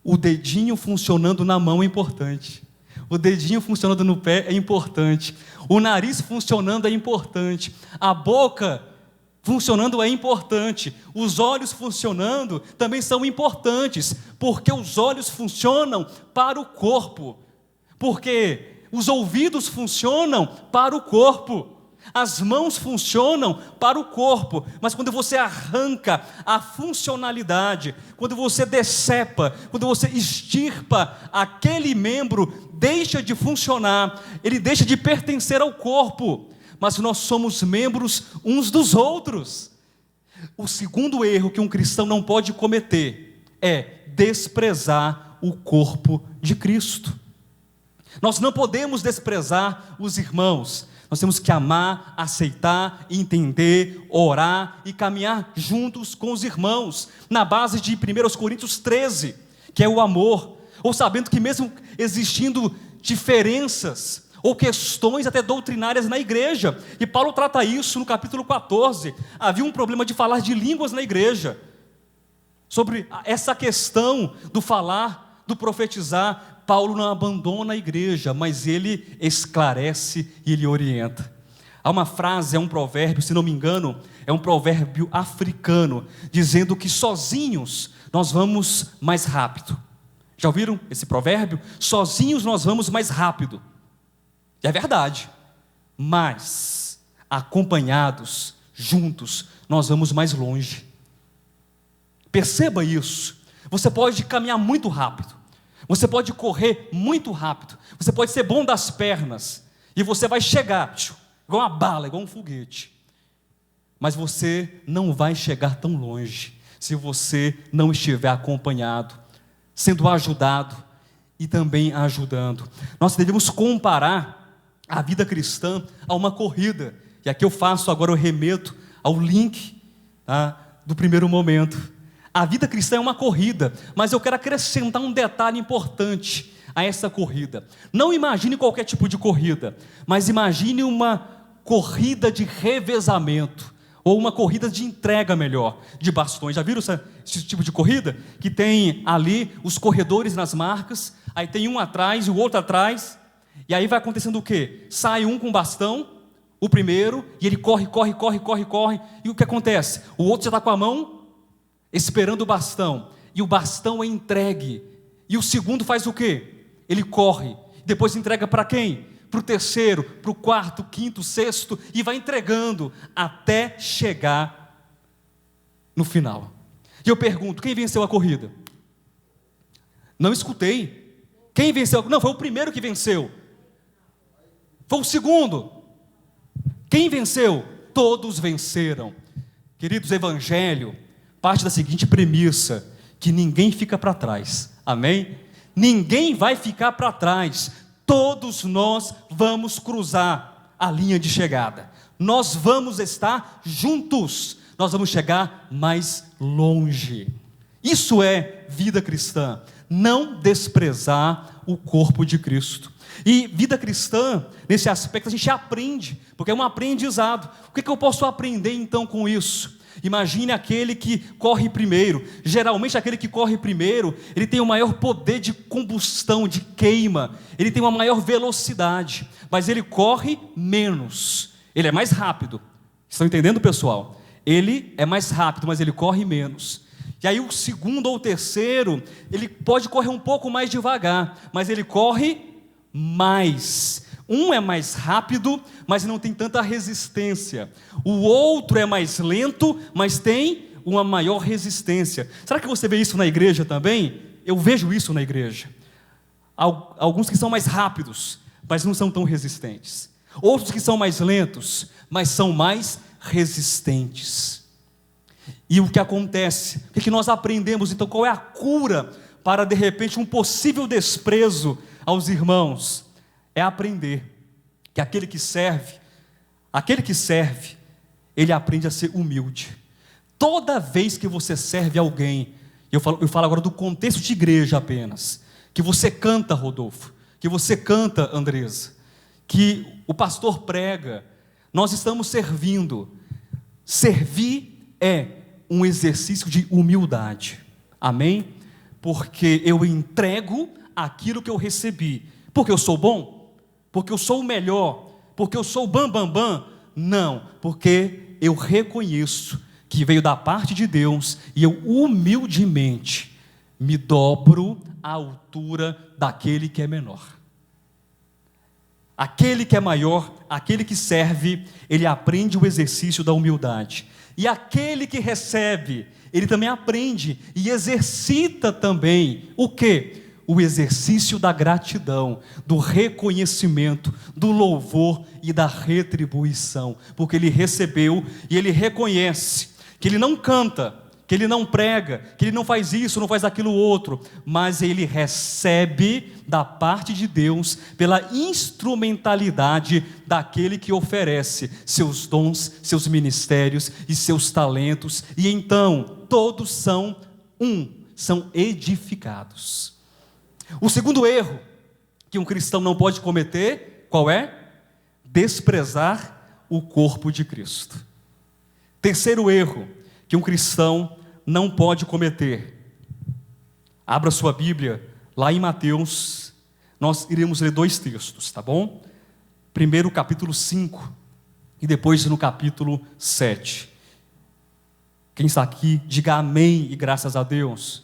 O dedinho funcionando na mão é importante. O dedinho funcionando no pé é importante. O nariz funcionando é importante. A boca funcionando é importante. Os olhos funcionando também são importantes, porque os olhos funcionam para o corpo. Porque os ouvidos funcionam para o corpo. As mãos funcionam para o corpo, mas quando você arranca a funcionalidade, quando você decepa, quando você extirpa aquele membro, deixa de funcionar, ele deixa de pertencer ao corpo, mas nós somos membros uns dos outros. O segundo erro que um cristão não pode cometer é desprezar o corpo de Cristo. Nós não podemos desprezar os irmãos. Nós temos que amar, aceitar, entender, orar e caminhar juntos com os irmãos, na base de 1 Coríntios 13, que é o amor, ou sabendo que mesmo existindo diferenças, ou questões até doutrinárias na igreja, e Paulo trata isso no capítulo 14, havia um problema de falar de línguas na igreja, sobre essa questão do falar, do profetizar. Paulo não abandona a igreja, mas ele esclarece e ele orienta. Há uma frase, é um provérbio, se não me engano, é um provérbio africano, dizendo que sozinhos nós vamos mais rápido. Já ouviram esse provérbio? Sozinhos nós vamos mais rápido. E é verdade, mas acompanhados, juntos, nós vamos mais longe. Perceba isso. Você pode caminhar muito rápido, você pode correr muito rápido, você pode ser bom das pernas, e você vai chegar, igual uma bala, igual um foguete, mas você não vai chegar tão longe, se você não estiver acompanhado, sendo ajudado, e também ajudando. Nós devemos comparar a vida cristã a uma corrida, e aqui eu faço agora, eu remeto ao link, do primeiro momento. A vida cristã é uma corrida, mas eu quero acrescentar um detalhe importante a essa corrida. Não imagine qualquer tipo de corrida, mas imagine uma corrida de revezamento, ou uma corrida de entrega melhor, de bastões. Já viram esse tipo de corrida? Que tem ali os corredores nas marcas, aí tem um atrás e o outro atrás, e aí vai acontecendo o quê? Sai um com bastão, o primeiro, e ele corre, e o que acontece? O outro já está com a mão esperando o bastão, e o bastão é entregue, e o segundo faz o quê? Ele corre, depois entrega para quem? Para o terceiro, para o quarto, quinto, sexto, e vai entregando, até chegar no final. E eu pergunto, quem venceu a corrida? Não escutei. Quem venceu? Não, foi o primeiro que venceu. Foi o segundo. Quem venceu? Todos venceram. Queridos, evangelho parte da seguinte premissa, que ninguém fica para trás, amém? Ninguém vai ficar para trás, todos nós vamos cruzar a linha de chegada, nós vamos estar juntos, nós vamos chegar mais longe. Isso é vida cristã, não desprezar o corpo de Cristo. E vida cristã, nesse aspecto a gente aprende, porque é um aprendizado. O que eu posso aprender então com isso? Imagine aquele que corre primeiro. Geralmente aquele que corre primeiro, ele tem o maior poder de combustão, de queima, ele tem uma maior velocidade, mas ele corre menos, ele é mais rápido. Estão entendendo, pessoal? Ele é mais rápido, mas ele corre menos. E aí o segundo ou o terceiro, ele pode correr um pouco mais devagar, mas ele corre mais. Um é mais rápido, mas não tem tanta resistência. O outro é mais lento, mas tem uma maior resistência. Será que você vê isso na igreja também? Eu vejo isso na igreja. Alguns que são mais rápidos, mas não são tão resistentes. Outros que são mais lentos, mas são mais resistentes. E o que acontece? O que nós aprendemos? Então, qual é a cura para, de repente, um possível desprezo aos irmãos? É aprender que aquele que serve, ele aprende a ser humilde. Toda vez que você serve alguém, eu falo agora do contexto de igreja apenas, que você canta, Rodolfo, que você canta, Andresa, que o pastor prega, nós estamos servindo. Servir é um exercício de humildade, amém? Porque eu entrego aquilo que eu recebi, porque eu sou bom, porque eu sou o melhor, porque eu sou o bam. Não, porque eu reconheço que veio da parte de Deus, e eu humildemente me dobro à altura daquele que é menor. Aquele que é maior, aquele que serve, ele aprende o exercício da humildade. E aquele que recebe, ele também aprende e exercita também o quê? O exercício da gratidão, do reconhecimento, do louvor e da retribuição. Porque ele recebeu e ele reconhece que ele não canta, que ele não prega, que ele não faz isso, não faz aquilo outro, mas ele recebe da parte de Deus pela instrumentalidade daquele que oferece seus dons, seus ministérios e seus talentos, e então todos são edificados. O segundo erro que um cristão não pode cometer, qual é? Desprezar o corpo de Cristo. Terceiro erro que um cristão não pode cometer. Abra sua Bíblia lá em Mateus. Nós iremos ler 2 textos, tá bom? Primeiro capítulo 5 e depois no capítulo 7. Quem está aqui, diga amém e graças a Deus.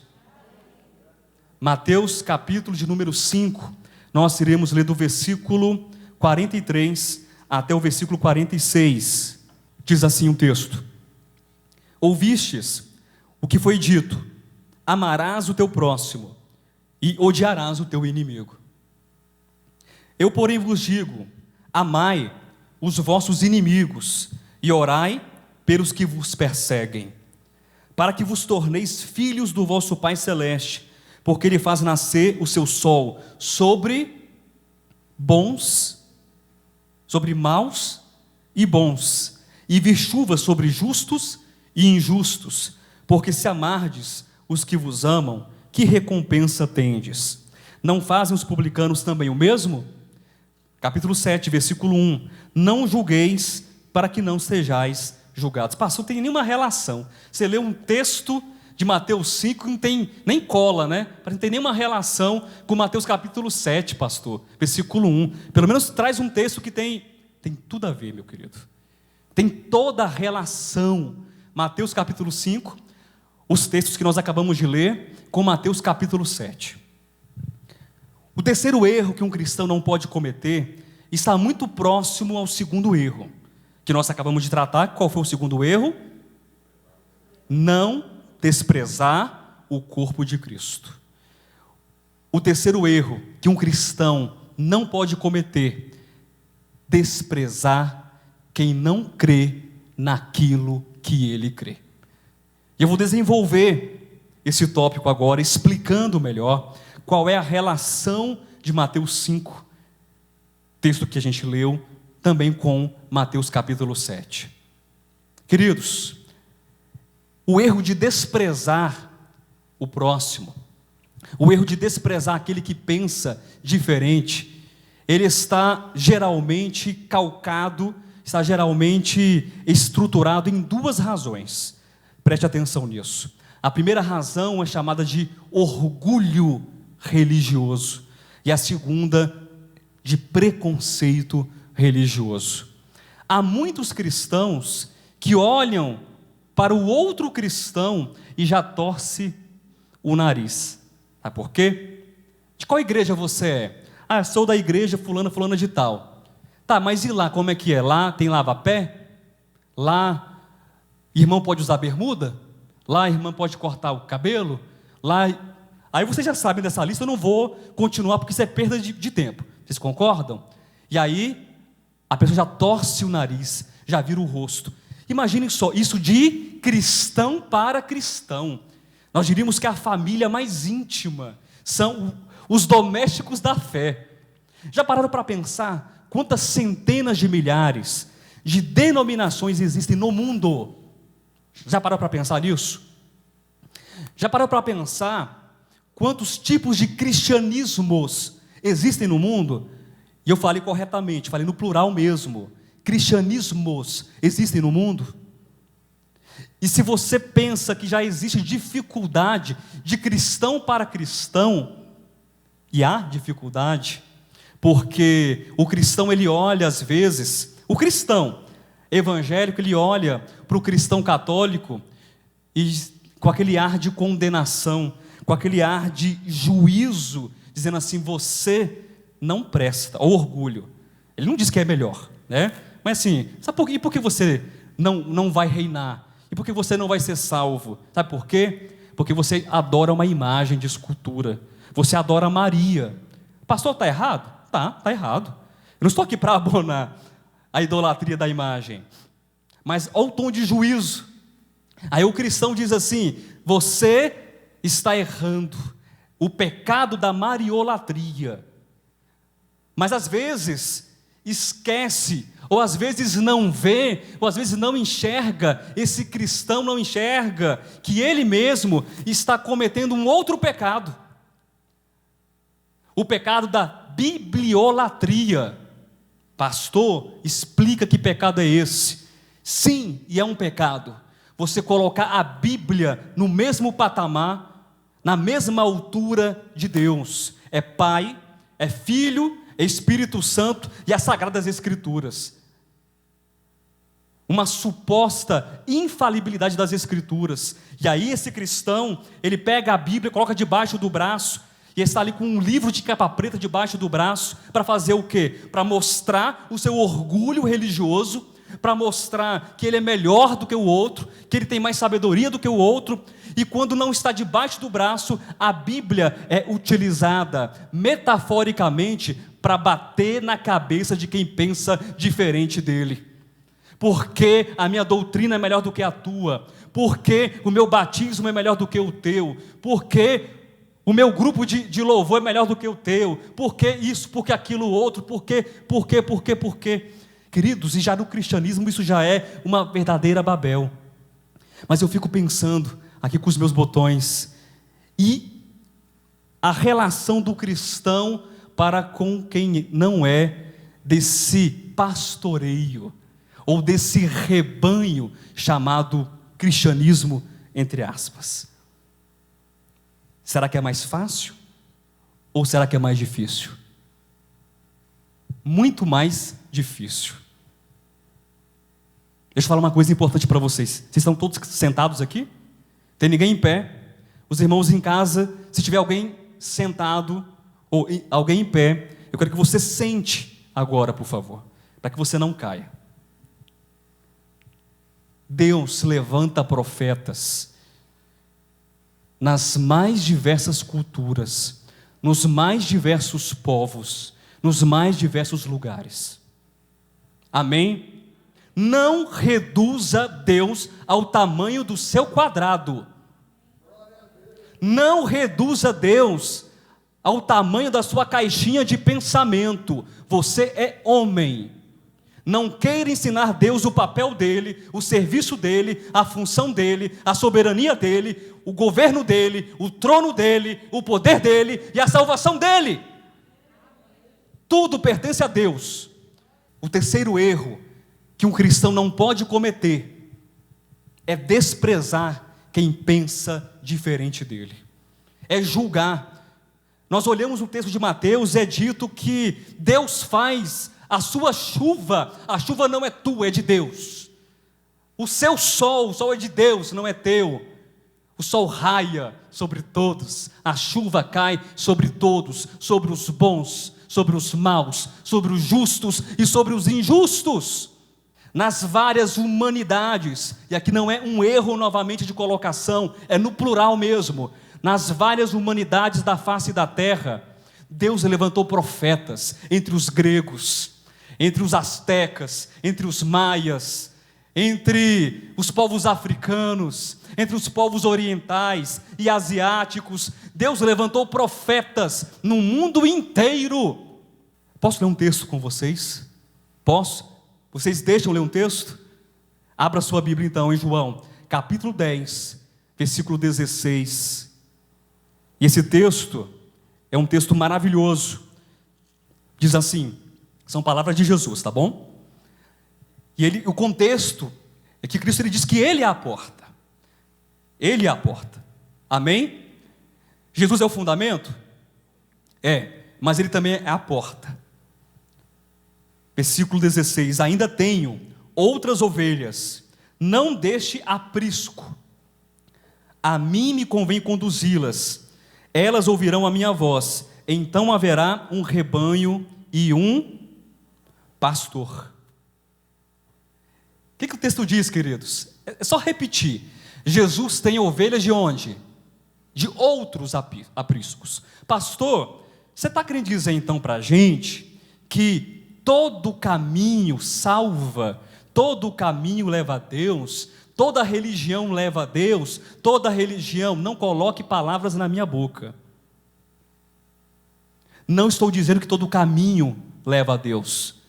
Mateus capítulo de número 5, nós iremos ler do versículo 43 até o versículo 46. Diz assim o texto: Ouvistes o que foi dito: amarás o teu próximo e odiarás o teu inimigo. Eu, porém, vos digo: amai os vossos inimigos e orai pelos que vos perseguem, para que vos torneis filhos do vosso Pai Celeste, porque Ele faz nascer o seu sol sobre bons, sobre maus e bons, e vir chuva sobre justos e injustos. Porque se amardes os que vos amam, que recompensa tendes? Não fazem os publicanos também o mesmo? Capítulo 7, versículo 1. Não julgueis para que não sejais julgados. Pastor, não tem nenhuma relação. Você lê um texto de Mateus 5, não tem nem cola, né? Não tem nenhuma relação com Mateus capítulo 7, pastor, versículo 1. Pelo menos traz um texto que tem tudo a ver, meu querido. Tem toda a relação. Mateus capítulo 5, os textos que nós acabamos de ler, com Mateus capítulo 7. O terceiro erro que um cristão não pode cometer está muito próximo ao segundo erro, que nós acabamos de tratar. Qual foi o segundo erro? Não desprezar o corpo de Cristo. O terceiro erro que um cristão não pode cometer: desprezar quem não crê naquilo que ele crê. E eu vou desenvolver esse tópico agora, explicando melhor qual é a relação de Mateus 5, texto que a gente leu, também com Mateus capítulo 7. Queridos, o erro de desprezar o próximo, o erro de desprezar aquele que pensa diferente, ele está geralmente calcado, está geralmente estruturado em 2 razões. Preste atenção nisso. A primeira razão é chamada de orgulho religioso, e a segunda de preconceito religioso. Há muitos cristãos que olham para o outro cristão e já torce o nariz. Sabe por quê? De qual igreja você é? Ah, sou da igreja fulana de tal. Tá, mas e lá, como é que é? Lá tem lava-pé? Lá, irmão pode usar bermuda? Lá, irmã pode cortar o cabelo? Lá... Aí vocês já sabem dessa lista, eu não vou continuar, porque isso é perda de tempo. Vocês concordam? E aí, a pessoa já torce o nariz, já vira o rosto. Imaginem só, isso de cristão para cristão. Nós diríamos que a família mais íntima são os domésticos da fé. Já pararam para pensar quantas centenas de milhares de denominações existem no mundo? Já pararam para pensar nisso? Já pararam para pensar quantos tipos de cristianismos existem no mundo? E eu falei corretamente, falei no plural mesmo. Cristianismos existem no mundo? E se você pensa que já existe dificuldade de cristão para cristão, e há dificuldade, porque o cristão ele olha às vezes, o cristão evangélico ele olha para o cristão católico e com aquele ar de condenação, com aquele ar de juízo, dizendo assim: você não presta, orgulho. Ele não diz que é melhor, né? Mas assim, sabe por quê? E por que você não vai reinar? E por que você não vai ser salvo? Sabe por quê? Porque você adora uma imagem de escultura. Você adora Maria. Pastor, está errado? Está errado. Eu não estou aqui para abonar a idolatria da imagem. Mas olha o tom de juízo. Aí o cristão diz assim: você está errando. O pecado da mariolatria. Mas às vezes esquece, ou às vezes não vê, ou às vezes não enxerga, esse cristão não enxerga que ele mesmo está cometendo um outro pecado. O pecado da bibliolatria. Pastor, explica que pecado é esse. Sim, e é um pecado. Você colocar a Bíblia no mesmo patamar, na mesma altura de Deus. É Pai, é Filho, é Espírito Santo e as Sagradas Escrituras. Uma suposta infalibilidade das Escrituras. E aí esse cristão, ele pega a Bíblia, coloca debaixo do braço, e está ali com um livro de capa preta debaixo do braço, para fazer o quê? Para mostrar o seu orgulho religioso, para mostrar que ele é melhor do que o outro, que ele tem mais sabedoria do que o outro, e quando não está debaixo do braço, a Bíblia é utilizada metaforicamente para bater na cabeça de quem pensa diferente dele. Porque a minha doutrina é melhor do que a tua, porque o meu batismo é melhor do que o teu, porque o meu grupo de louvor é melhor do que o teu, porque isso, porque aquilo outro, porque. Queridos, e já no cristianismo isso já é uma verdadeira Babel. Mas eu fico pensando aqui com os meus botões, e a relação do cristão para com quem não é desse pastoreio, ou desse rebanho chamado cristianismo, entre aspas. Será que é mais fácil? Ou será que é mais difícil? Muito mais difícil. Deixa eu falar uma coisa importante para vocês. Vocês estão todos sentados aqui? Tem ninguém em pé? Os irmãos em casa, se tiver alguém sentado ou alguém em pé, eu quero que você sente agora, por favor, para que você não caia. Deus levanta profetas nas mais diversas culturas, nos mais diversos povos, nos mais diversos lugares. Amém? Não reduza Deus ao tamanho do seu quadrado. Não reduza Deus ao tamanho da sua caixinha de pensamento. Você é homem. Não queira ensinar Deus o papel dele, o serviço dele, a função dele, a soberania dele, o governo dele, o trono dele, o poder dele e a salvação dele. Tudo pertence a Deus. O terceiro erro que um cristão não pode cometer é desprezar quem pensa diferente dele, é julgar. Nós olhamos o texto de Mateus, é dito que Deus faz a sua chuva, a chuva não é tua, é de Deus. O seu sol, o sol é de Deus, não é teu. O sol raia sobre todos, a chuva cai sobre todos, sobre os bons, sobre os maus, sobre os justos e sobre os injustos. Nas várias humanidades, e aqui não é um erro novamente de colocação, é no plural mesmo, nas várias humanidades da face da terra, Deus levantou profetas entre os gregos, entre os astecas, entre os maias, entre os povos africanos, entre os povos orientais e asiáticos. Deus levantou profetas no mundo inteiro. Posso ler um texto com vocês? Posso? Vocês deixam ler um texto? Abra sua Bíblia então em João, capítulo 10, versículo 16. E esse texto é um texto maravilhoso. Diz assim, são palavras de Jesus, tá bom? E o contexto é que Cristo ele diz que Ele é a porta. Ele é a porta. Amém? Jesus é o fundamento? É, mas Ele também é a porta. Versículo 16, ainda tenho outras ovelhas, não deixe aprisco, a mim me convém conduzi-las, elas ouvirão a minha voz, então haverá um rebanho e um pastor. O que o texto diz, queridos? É só repetir. Jesus tem ovelhas de onde? De outros apriscos. Pastor, você está querendo dizer então para a gente que todo caminho salva, todo caminho leva a Deus, toda religião leva a Deus, toda religião, não coloque palavras na minha boca. Não estou dizendo que todo caminho leva a Deus.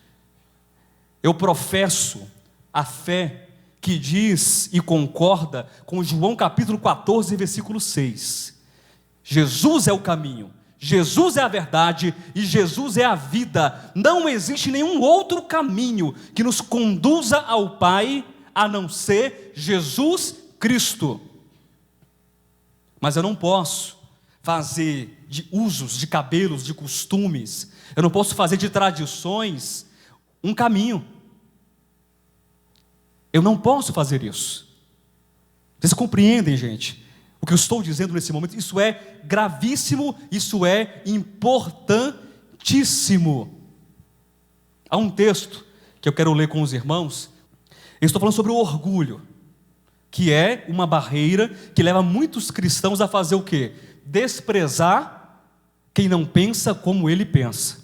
Eu professo a fé que diz e concorda com João capítulo 14, versículo 6. Jesus é o caminho, Jesus é a verdade e Jesus é a vida. Não existe nenhum outro caminho que nos conduza ao Pai, a não ser Jesus Cristo. Mas eu não posso fazer de usos, de cabelos, de costumes, eu não posso fazer de tradições um caminho. Eu não posso fazer isso. Vocês compreendem, gente? O que eu estou dizendo nesse momento, isso é gravíssimo, isso é importantíssimo. Há um texto que eu quero ler com os irmãos. Eu estou falando sobre o orgulho, que é uma barreira que leva muitos cristãos a fazer o quê? Desprezar quem não pensa como ele pensa.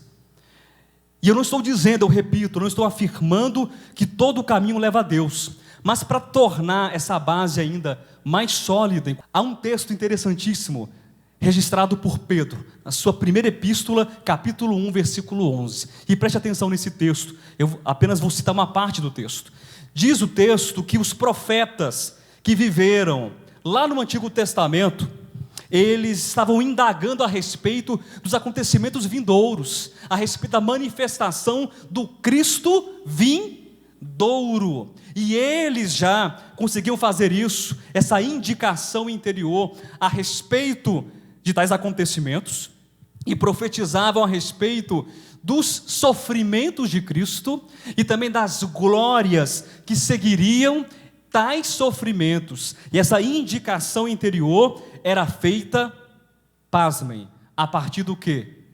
E eu não estou dizendo, eu repito, eu não estou afirmando que todo o caminho leva a Deus. Mas para tornar essa base ainda mais sólida, há um texto interessantíssimo, registrado por Pedro, na sua primeira epístola, capítulo 1, versículo 11. E preste atenção nesse texto, eu apenas vou citar uma parte do texto. Diz o texto que os profetas que viveram lá no Antigo Testamento, eles estavam indagando a respeito dos acontecimentos vindouros, a respeito da manifestação do Cristo vindouro. E eles já conseguiam fazer isso, essa indicação interior a respeito de tais acontecimentos, e profetizavam a respeito dos sofrimentos de Cristo e também das glórias que seguiriam tais sofrimentos. E essa indicação interior era feita, pasmem, a partir do quê?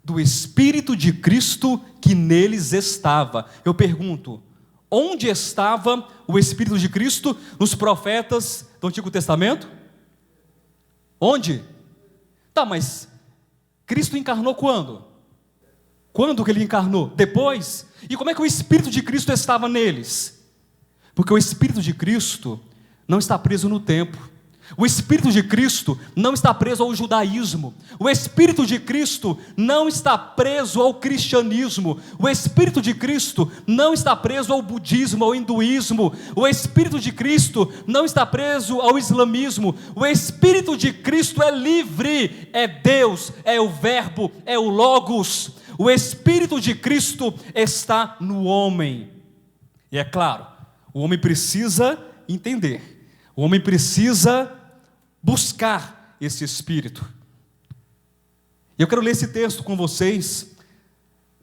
Do Espírito de Cristo que neles estava. Eu pergunto, onde estava o Espírito de Cristo? Nos profetas do Antigo Testamento? Onde? Tá, mas Cristo encarnou quando? Quando que ele encarnou? Depois? E como é que o Espírito de Cristo estava neles? Porque o Espírito de Cristo não está preso no tempo. O Espírito de Cristo não está preso ao judaísmo. O Espírito de Cristo não está preso ao cristianismo. O Espírito de Cristo não está preso ao budismo, ao hinduísmo. O Espírito de Cristo não está preso ao islamismo. O Espírito de Cristo é livre, é Deus, é o Verbo, é o Logos. O Espírito de Cristo está no homem. E é claro, o homem precisa entender. O homem precisa buscar esse Espírito. Eu quero ler esse texto com vocês,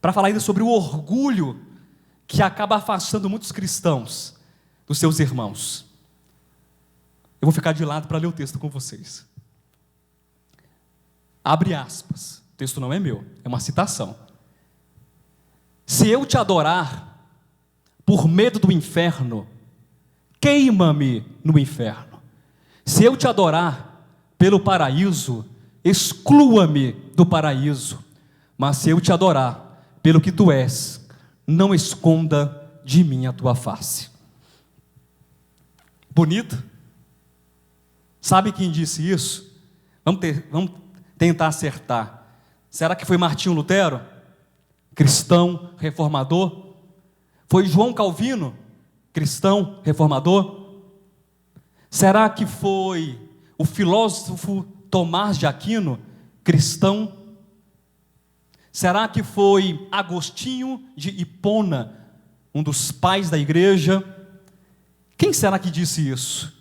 para falar ainda sobre o orgulho que acaba afastando muitos cristãos dos seus irmãos. Eu vou ficar de lado para ler o texto com vocês. Abre aspas, o texto não é meu, é uma citação. Se eu te adorar por medo do inferno, queima-me no inferno. Se eu te adorar pelo paraíso, exclua-me do paraíso. Mas se eu te adorar pelo que tu és, não esconda de mim a tua face. Bonito? Sabe quem disse isso? Vamos tentar acertar. Será que foi Martinho Lutero? Cristão reformador? Foi João Calvino? Cristão reformador? Será que foi o filósofo Tomás de Aquino, cristão? Será que foi Agostinho de Hipona, um dos pais da igreja? Quem será que disse isso?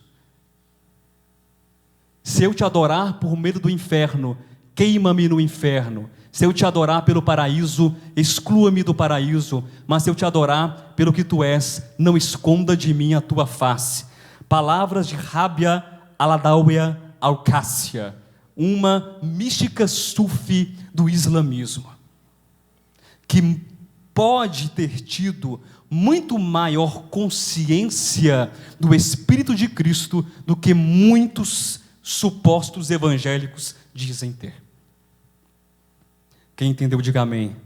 Se eu te adorar por medo do inferno, queima-me no inferno. Se eu te adorar pelo paraíso, exclua-me do paraíso. Mas se eu te adorar pelo que tu és, não esconda de mim a tua face. Palavras de Rábia Aladawiya Al-Qassia, uma mística sufi do islamismo, que pode ter tido muito maior consciência do Espírito de Cristo do que muitos supostos evangélicos dizem ter. Quem entendeu, diga amém.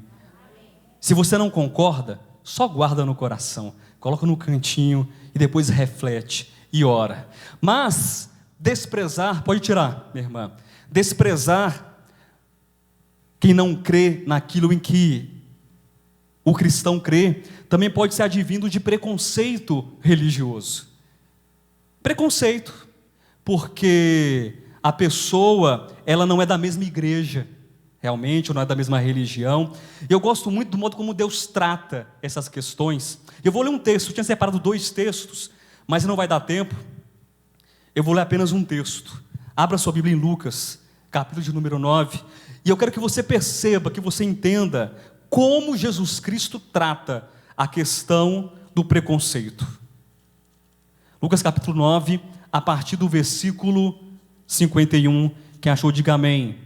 Se você não concorda, só guarda no coração, coloca no cantinho e depois reflete e ora. Mas desprezar, pode tirar, minha irmã, desprezar quem não crê naquilo em que o cristão crê, também pode ser advindo de preconceito religioso. Preconceito, porque a pessoa, ela não é da mesma igreja, realmente, ou não é da mesma religião. Eu gosto muito do modo como Deus trata essas questões. Eu vou ler um texto, eu tinha separado 2 textos, mas não vai dar tempo. Eu vou ler apenas um texto. Abra sua Bíblia em Lucas, capítulo de número 9, e eu quero que você perceba, que você entenda como Jesus Cristo trata a questão do preconceito. Lucas capítulo 9, a partir do versículo 51, quem achou, diga amém.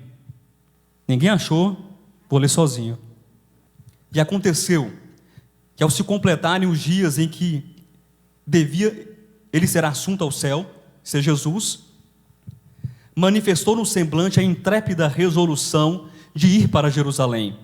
Ninguém achou? Vou ler sozinho. E aconteceu que ao se completarem os dias em que devia ele ser assunto ao céu, ser Jesus, manifestou no semblante a intrépida resolução de ir para Jerusalém,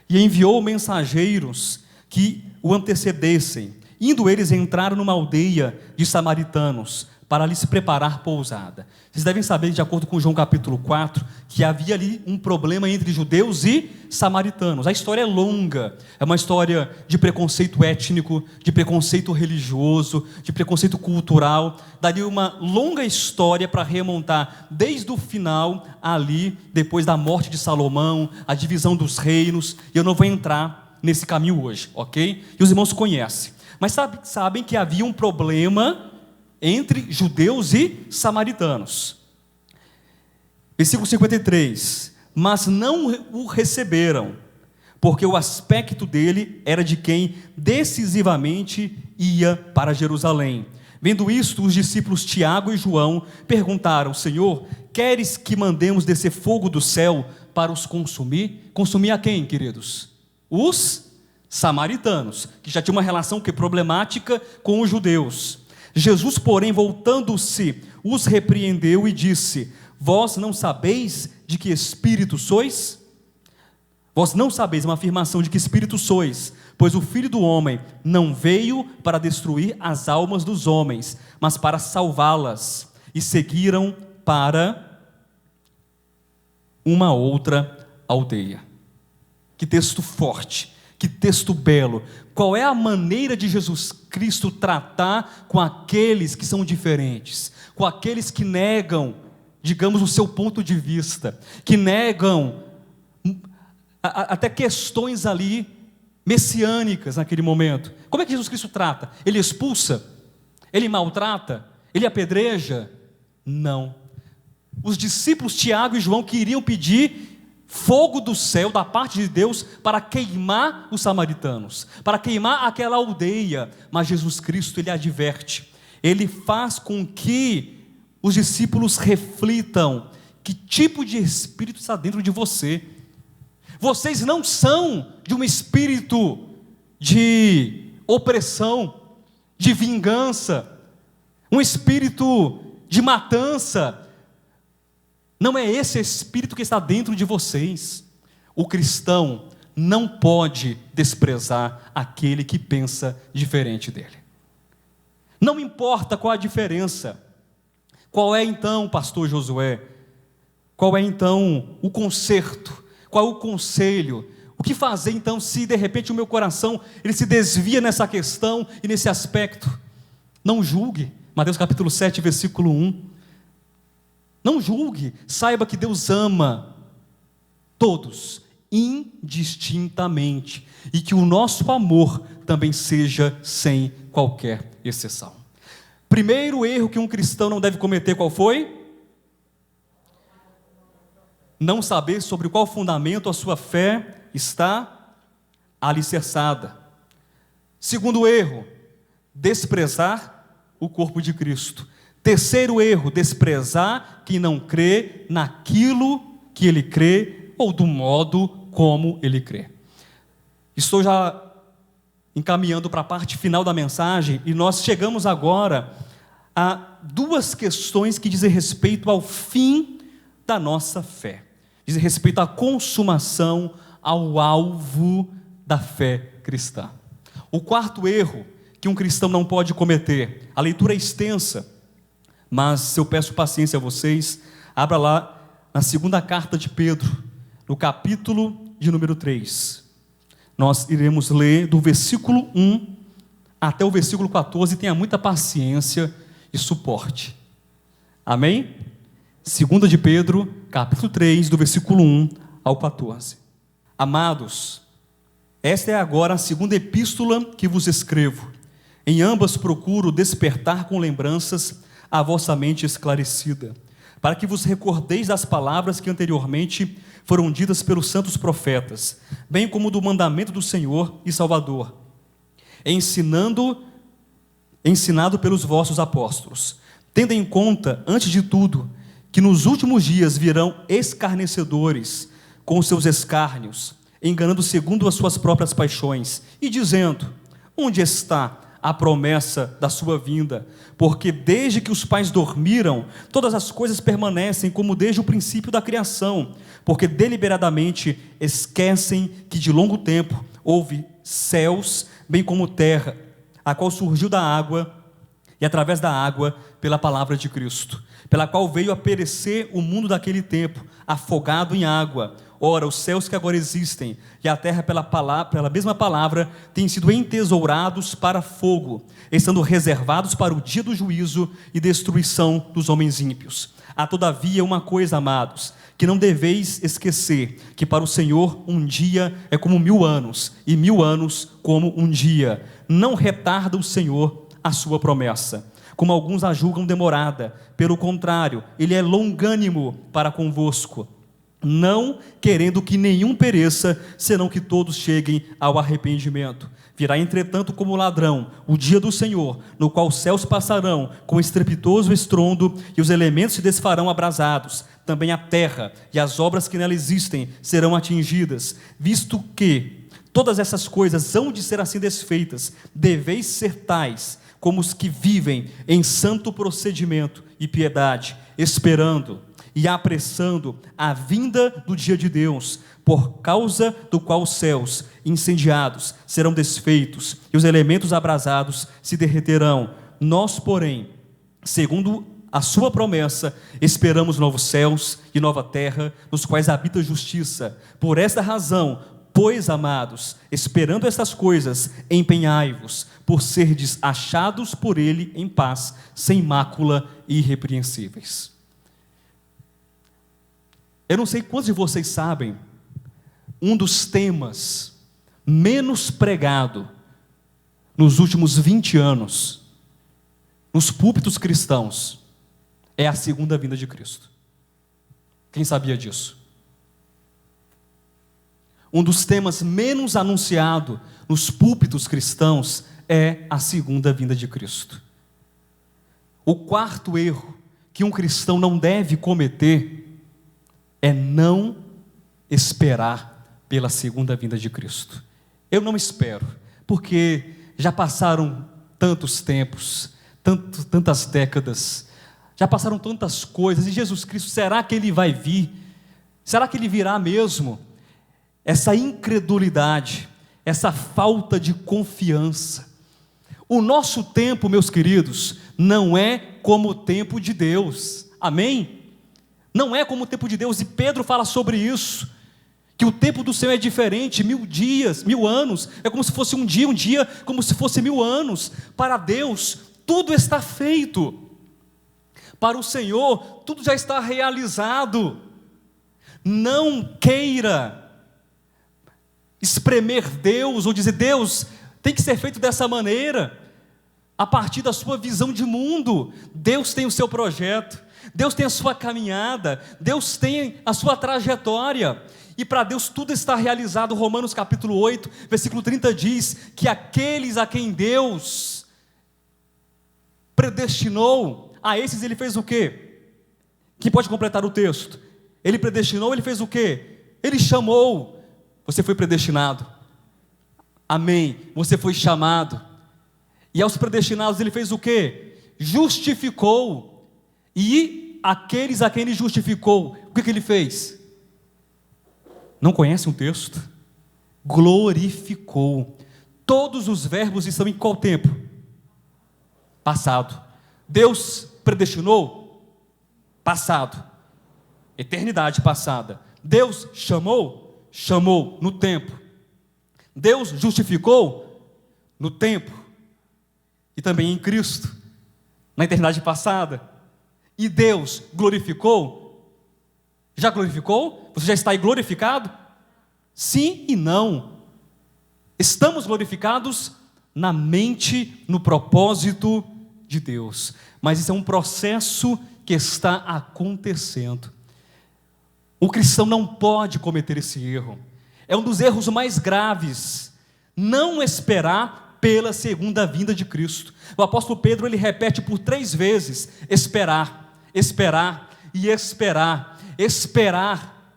e enviou mensageiros que o antecedessem. Indo eles, entraram numa aldeia de samaritanos, para lhes preparar pousada. Vocês devem saber, de acordo com João capítulo 4, que havia ali um problema entre judeus e samaritanos. A história é longa, é uma história de preconceito étnico, de preconceito religioso, de preconceito cultural. Daria uma longa história para remontar desde o final ali, depois da morte de Salomão, a divisão dos reinos, e eu não vou entrar nesse caminho hoje, ok? E os irmãos conhecem. Mas sabem que havia um problema entre judeus e samaritanos. Versículo 53. Mas não o receberam, porque o aspecto dele era de quem decisivamente ia para Jerusalém. Vendo isto, os discípulos Tiago e João perguntaram: Senhor, queres que mandemos descer fogo do céu para os consumir? Consumir a quem, queridos? Os samaritanos, que já tinham uma relação problemática com os judeus. Jesus, porém, voltando-se, os repreendeu e disse: Vós não sabeis de que espírito sois? Vós não sabeis, uma afirmação de que espírito sois, pois o Filho do Homem não veio para destruir as almas dos homens, mas para salvá-las. E seguiram para uma outra aldeia. Que texto forte, que texto belo. Qual é a maneira de Jesus Cristo tratar com aqueles que são diferentes, com aqueles que negam, digamos, o seu ponto de vista, que negam até questões ali messiânicas naquele momento? Como é que Jesus Cristo trata? Ele expulsa? Ele maltrata? Ele apedreja? Não. Os discípulos Tiago e João queriam pedir fogo do céu da parte de Deus para queimar os samaritanos, para queimar aquela aldeia. Mas Jesus Cristo, ele adverte, ele faz com que os discípulos reflitam: que tipo de espírito está dentro de você? Vocês não são de um espírito de opressão, de vingança, um espírito de matança. Não é esse espírito que está dentro de vocês. O cristão não pode desprezar aquele que pensa diferente dele. Não importa qual a diferença. Qual é então, pastor Josué? Qual é então o conserto? Qual é o conselho? O que fazer então se de repente o meu coração ele se desvia nessa questão e nesse aspecto? Não julgue. Mateus capítulo 7, versículo 1. Não julgue, saiba que Deus ama todos, indistintamente, e que o nosso amor também seja sem qualquer exceção. Primeiro erro que um cristão não deve cometer, qual foi? Não saber sobre qual fundamento a sua fé está alicerçada. Segundo erro, desprezar o corpo de Cristo. Terceiro erro, desprezar quem não crê naquilo que ele crê ou do modo como ele crê. Estou já encaminhando para a parte final da mensagem, e nós chegamos agora a duas questões que dizem respeito ao fim da nossa fé, dizem respeito à consumação, ao alvo da fé cristã. O quarto erro que um cristão não pode cometer, a leitura é extensa, mas eu peço paciência a vocês, abra lá na segunda carta de Pedro, no capítulo de número 3, nós iremos ler do versículo 1 até o versículo 14, tenha muita paciência e suporte, amém? Segunda de Pedro, capítulo 3, do versículo 1 ao 14. Amados, esta é agora a segunda epístola que vos escrevo, em ambas procuro despertar com lembranças a vossa mente esclarecida, para que vos recordeis das palavras que anteriormente foram ditas pelos santos profetas, bem como do mandamento do Senhor e Salvador, ensinado pelos vossos apóstolos, tendo em conta, antes de tudo, que nos últimos dias virão escarnecedores com os seus escárnios, enganando segundo as suas próprias paixões, e dizendo: onde está a promessa da sua vinda? Porque desde que os pais dormiram, todas as coisas permanecem como desde o princípio da criação, porque deliberadamente esquecem que de longo tempo houve céus, bem como terra, a qual surgiu da água, e através da água, pela palavra de Cristo, pela qual veio a perecer o mundo daquele tempo, afogado em água. Ora, os céus que agora existem e a terra pela mesma palavra têm sido entesourados para fogo, estando reservados para o dia do juízo e destruição dos homens ímpios. Há todavia uma coisa, amados, que não deveis esquecer, que para o Senhor um dia é como 1000 anos, e 1000 anos como um dia. Não retarda o Senhor a sua promessa, como alguns a julgam demorada. Pelo contrário, Ele é longânimo para convosco, não querendo que nenhum pereça, senão que todos cheguem ao arrependimento. Virá entretanto como ladrão o dia do Senhor, no qual os céus passarão com estrepitoso estrondo, e os elementos se desfarão abrasados, também a terra e as obras que nela existem serão atingidas. Visto que todas essas coisas hão de ser assim desfeitas, deveis ser tais como os que vivem em santo procedimento e piedade, esperando e apressando a vinda do dia de Deus, por causa do qual os céus incendiados serão desfeitos e os elementos abrasados se derreterão. Nós, porém, segundo a sua promessa, esperamos novos céus e nova terra, nos quais habita a justiça. Por esta razão, pois, amados, esperando estas coisas, empenhai-vos, por serdes achados por Ele em paz, sem mácula e irrepreensíveis. Eu não sei quantos de vocês sabem, um dos temas menos pregado nos últimos 20 anos, nos púlpitos cristãos, é a segunda vinda de Cristo. Quem sabia disso? Um dos temas menos anunciado nos púlpitos cristãos é a segunda vinda de Cristo. O quarto erro que um cristão não deve cometer é não esperar pela segunda vinda de Cristo. Eu não espero, porque já passaram tantos tempos, tantas décadas, já passaram tantas coisas, e Jesus Cristo, será que Ele vai vir? Será que Ele virá mesmo? Essa incredulidade, essa falta de confiança. O nosso tempo, meus queridos, não é como o tempo de Deus, amém? Não é como o tempo de Deus, e Pedro fala sobre isso, que o tempo do Senhor é diferente. 1000 dias, 1000 anos, é como se fosse um dia como se fosse 1000 anos. Para Deus, tudo está feito. Para o Senhor, tudo já está realizado. Não queira espremer Deus, ou dizer: Deus, tem que ser feito dessa maneira, a partir da sua visão de mundo. Deus tem o seu projeto, Deus tem a sua caminhada, Deus tem a sua trajetória, e para Deus tudo está realizado. Romanos capítulo 8, versículo 30 diz que aqueles a quem Deus predestinou, a esses Ele fez o quê? Quem pode completar o texto? Ele predestinou, Ele fez o quê? Ele chamou. Você foi predestinado. Amém. Você foi chamado. E aos predestinados ele fez o quê? Justificou. E aqueles a quem ele justificou, o que ele fez? Não conhece um texto? Glorificou. Todos os verbos estão em qual tempo? Passado. Deus predestinou? Passado. Eternidade passada. Deus chamou? Chamou no tempo. Deus justificou? No tempo. E também em Cristo, na eternidade passada. E Deus glorificou? Já glorificou? Você já está aí glorificado? Sim e não. Estamos glorificados na mente, no propósito de Deus. Mas isso é um processo que está acontecendo. O cristão não pode cometer esse erro. É um dos erros mais graves. Não esperar pela segunda vinda de Cristo. O apóstolo Pedro, ele repete por 3 vezes: esperar, esperar e esperar. Esperar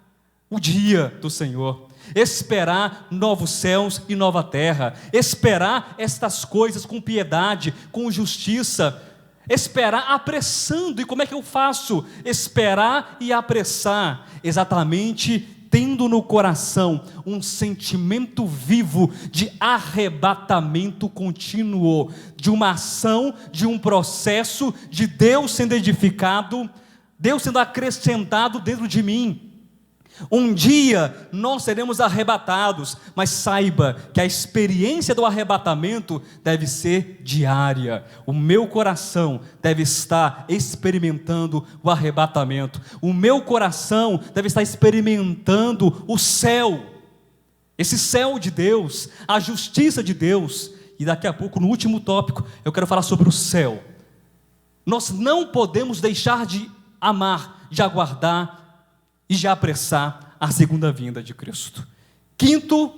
o dia do Senhor. Esperar novos céus e nova terra. Esperar estas coisas com piedade, com justiça. Esperar apressando. E como é que eu faço? Esperar e apressar. Exatamente tendo no coração um sentimento vivo de arrebatamento contínuo, de uma ação, de um processo, de Deus sendo edificado, Deus sendo acrescentado dentro de mim. Um dia nós seremos arrebatados, mas saiba que a experiência do arrebatamento deve ser diária. O meu coração deve estar experimentando o arrebatamento. O meu coração deve estar experimentando o céu, esse céu de Deus, a justiça de Deus. E daqui a pouco, no último tópico, eu quero falar sobre o céu. Nós não podemos deixar de amar, de aguardar e de apressar a segunda vinda de Cristo. Quinto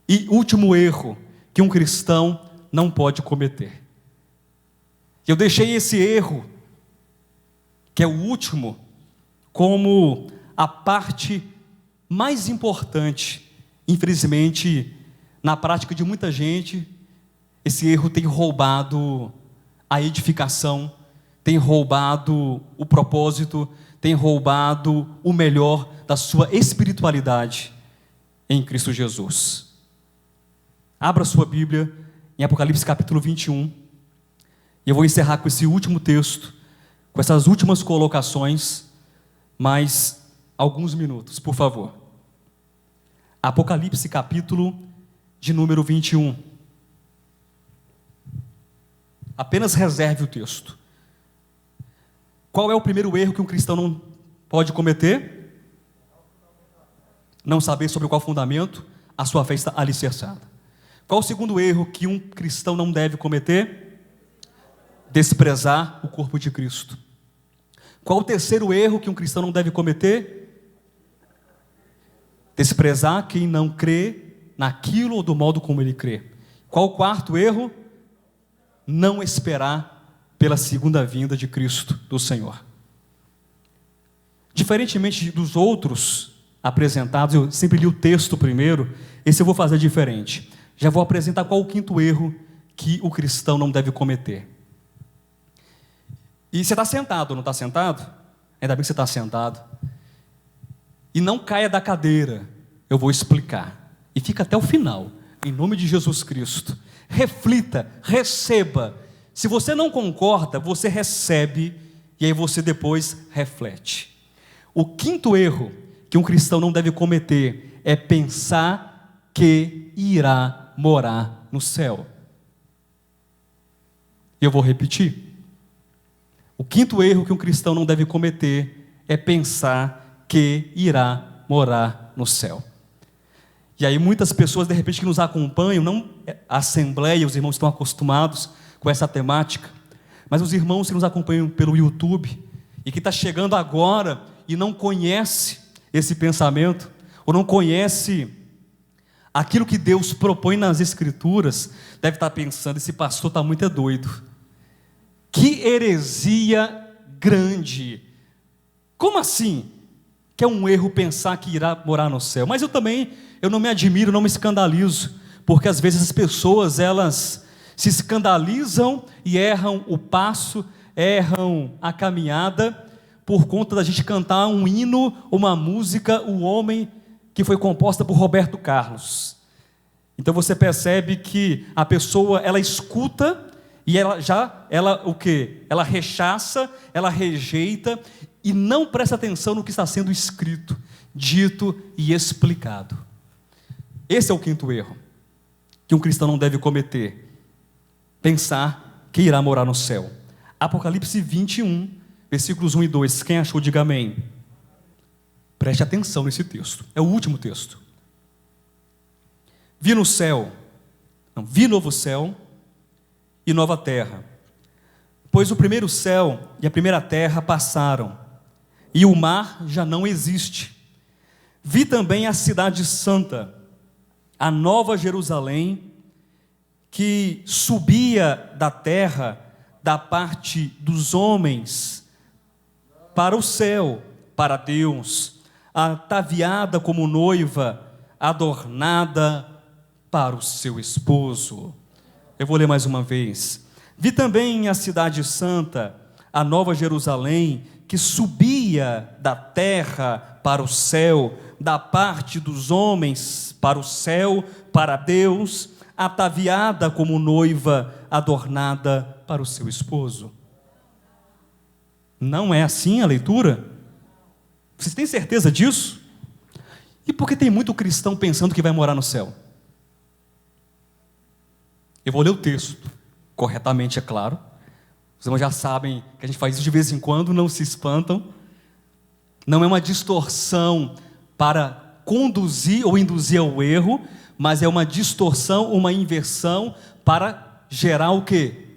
e último erro que um cristão não pode cometer. Eu deixei esse erro, que é o último, como a parte mais importante. Infelizmente, na prática de muita gente, esse erro tem roubado a edificação, tem roubado o propósito, tem roubado o melhor da sua espiritualidade em Cristo Jesus. Abra sua Bíblia em Apocalipse capítulo 21, e eu vou encerrar com esse último texto, com essas últimas colocações, mais alguns minutos, por favor. Apocalipse capítulo de número 21. Apenas reserve o texto. Qual é o primeiro erro que um cristão não pode cometer? Não saber sobre qual fundamento a sua fé está alicerçada. Qual o segundo erro que um cristão não deve cometer? Desprezar o corpo de Cristo. Qual o terceiro erro que um cristão não deve cometer? Desprezar quem não crê naquilo ou do modo como ele crê. Qual o quarto erro? Não esperar pela segunda vinda de Cristo, do Senhor. Diferentemente dos outros apresentados, eu sempre li o texto primeiro, esse eu vou fazer diferente. Já vou apresentar qual o quinto erro que o cristão não deve cometer. E você está sentado, não está sentado? Ainda bem que você está sentado. E não caia da cadeira, eu vou explicar. E fica até o final, em nome de Jesus Cristo. Reflita, receba. Se você não concorda, você recebe, e aí você depois reflete. O quinto erro que um cristão não deve cometer é pensar que irá morar no céu. Eu vou repetir. O quinto erro que um cristão não deve cometer é pensar que irá morar no céu. E aí muitas pessoas, de repente, que nos acompanham, não a assembleia, os irmãos estão acostumados com essa temática, mas os irmãos que nos acompanham pelo YouTube, e que está chegando agora, e não conhece esse pensamento, ou não conhece aquilo que Deus propõe nas Escrituras, deve estar pensando: esse pastor está muito doido. Que heresia grande! Como assim? Que é um erro pensar que irá morar no céu? Mas eu não me admiro, não me escandalizo, porque às vezes as pessoas, elas se escandalizam e erram o passo, erram a caminhada, por conta da gente cantar um hino, uma música, O Homem, que foi composta por Roberto Carlos. Então você percebe que a pessoa, ela escuta e ela o quê? Ela rechaça, ela rejeita e não presta atenção no que está sendo escrito, dito e explicado. Esse é o quinto erro que um cristão não deve cometer: pensar que irá morar no céu. Apocalipse 21, versículos 1 e 2. Quem achou, diga amém. Preste atenção nesse texto, é o último texto. Vi novo céu e nova terra, pois o primeiro céu e a primeira terra passaram, e o mar já não existe. Vi também a cidade santa, a nova Jerusalém, que subia da terra, da parte dos homens, para o céu, para Deus, ataviada como noiva, adornada para o seu esposo. Eu vou ler mais uma vez. Vi também a cidade santa, a nova Jerusalém, que subia da terra para o céu, da parte dos homens para o céu, para Deus, ataviada como noiva, adornada para o seu esposo. Não é assim a leitura? Vocês têm certeza disso? E por que tem muito cristão pensando que vai morar no céu? Eu vou ler o texto corretamente, é claro. Os irmãos já sabem que a gente faz isso de vez em quando, não se espantam. Não é uma distorção para conduzir ou induzir ao erro, mas é uma distorção, uma inversão para gerar o quê?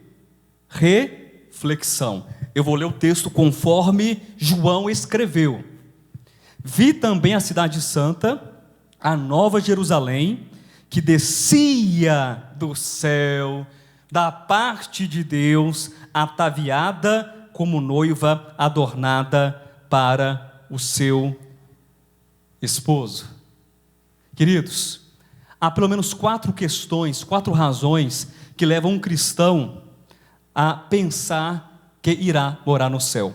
Reflexão. Eu vou ler o texto conforme João escreveu. Vi também a cidade santa, a nova Jerusalém, que descia do céu, da parte de Deus, ataviada como noiva, adornada para o seu esposo. Queridos, há pelo menos 4 questões, 4 razões que levam um cristão a pensar que irá morar no céu.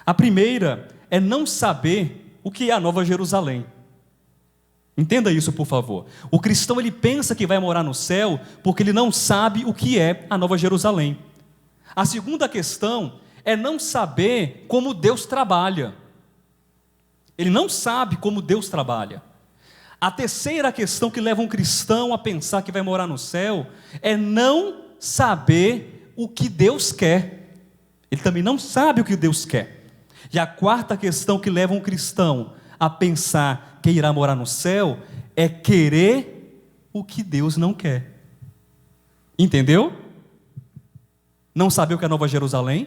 A primeira é não saber o que é a nova Jerusalém. Entenda isso, por favor. O cristão, ele pensa que vai morar no céu porque ele não sabe o que é a nova Jerusalém. A segunda questão é não saber como Deus trabalha. Ele não sabe como Deus trabalha. A terceira questão que leva um cristão a pensar que vai morar no céu é não saber o que Deus quer. Ele também não sabe o que Deus quer. E a quarta questão que leva um cristão a pensar que irá morar no céu é querer o que Deus não quer. Entendeu? Não saber o que é a Nova Jerusalém,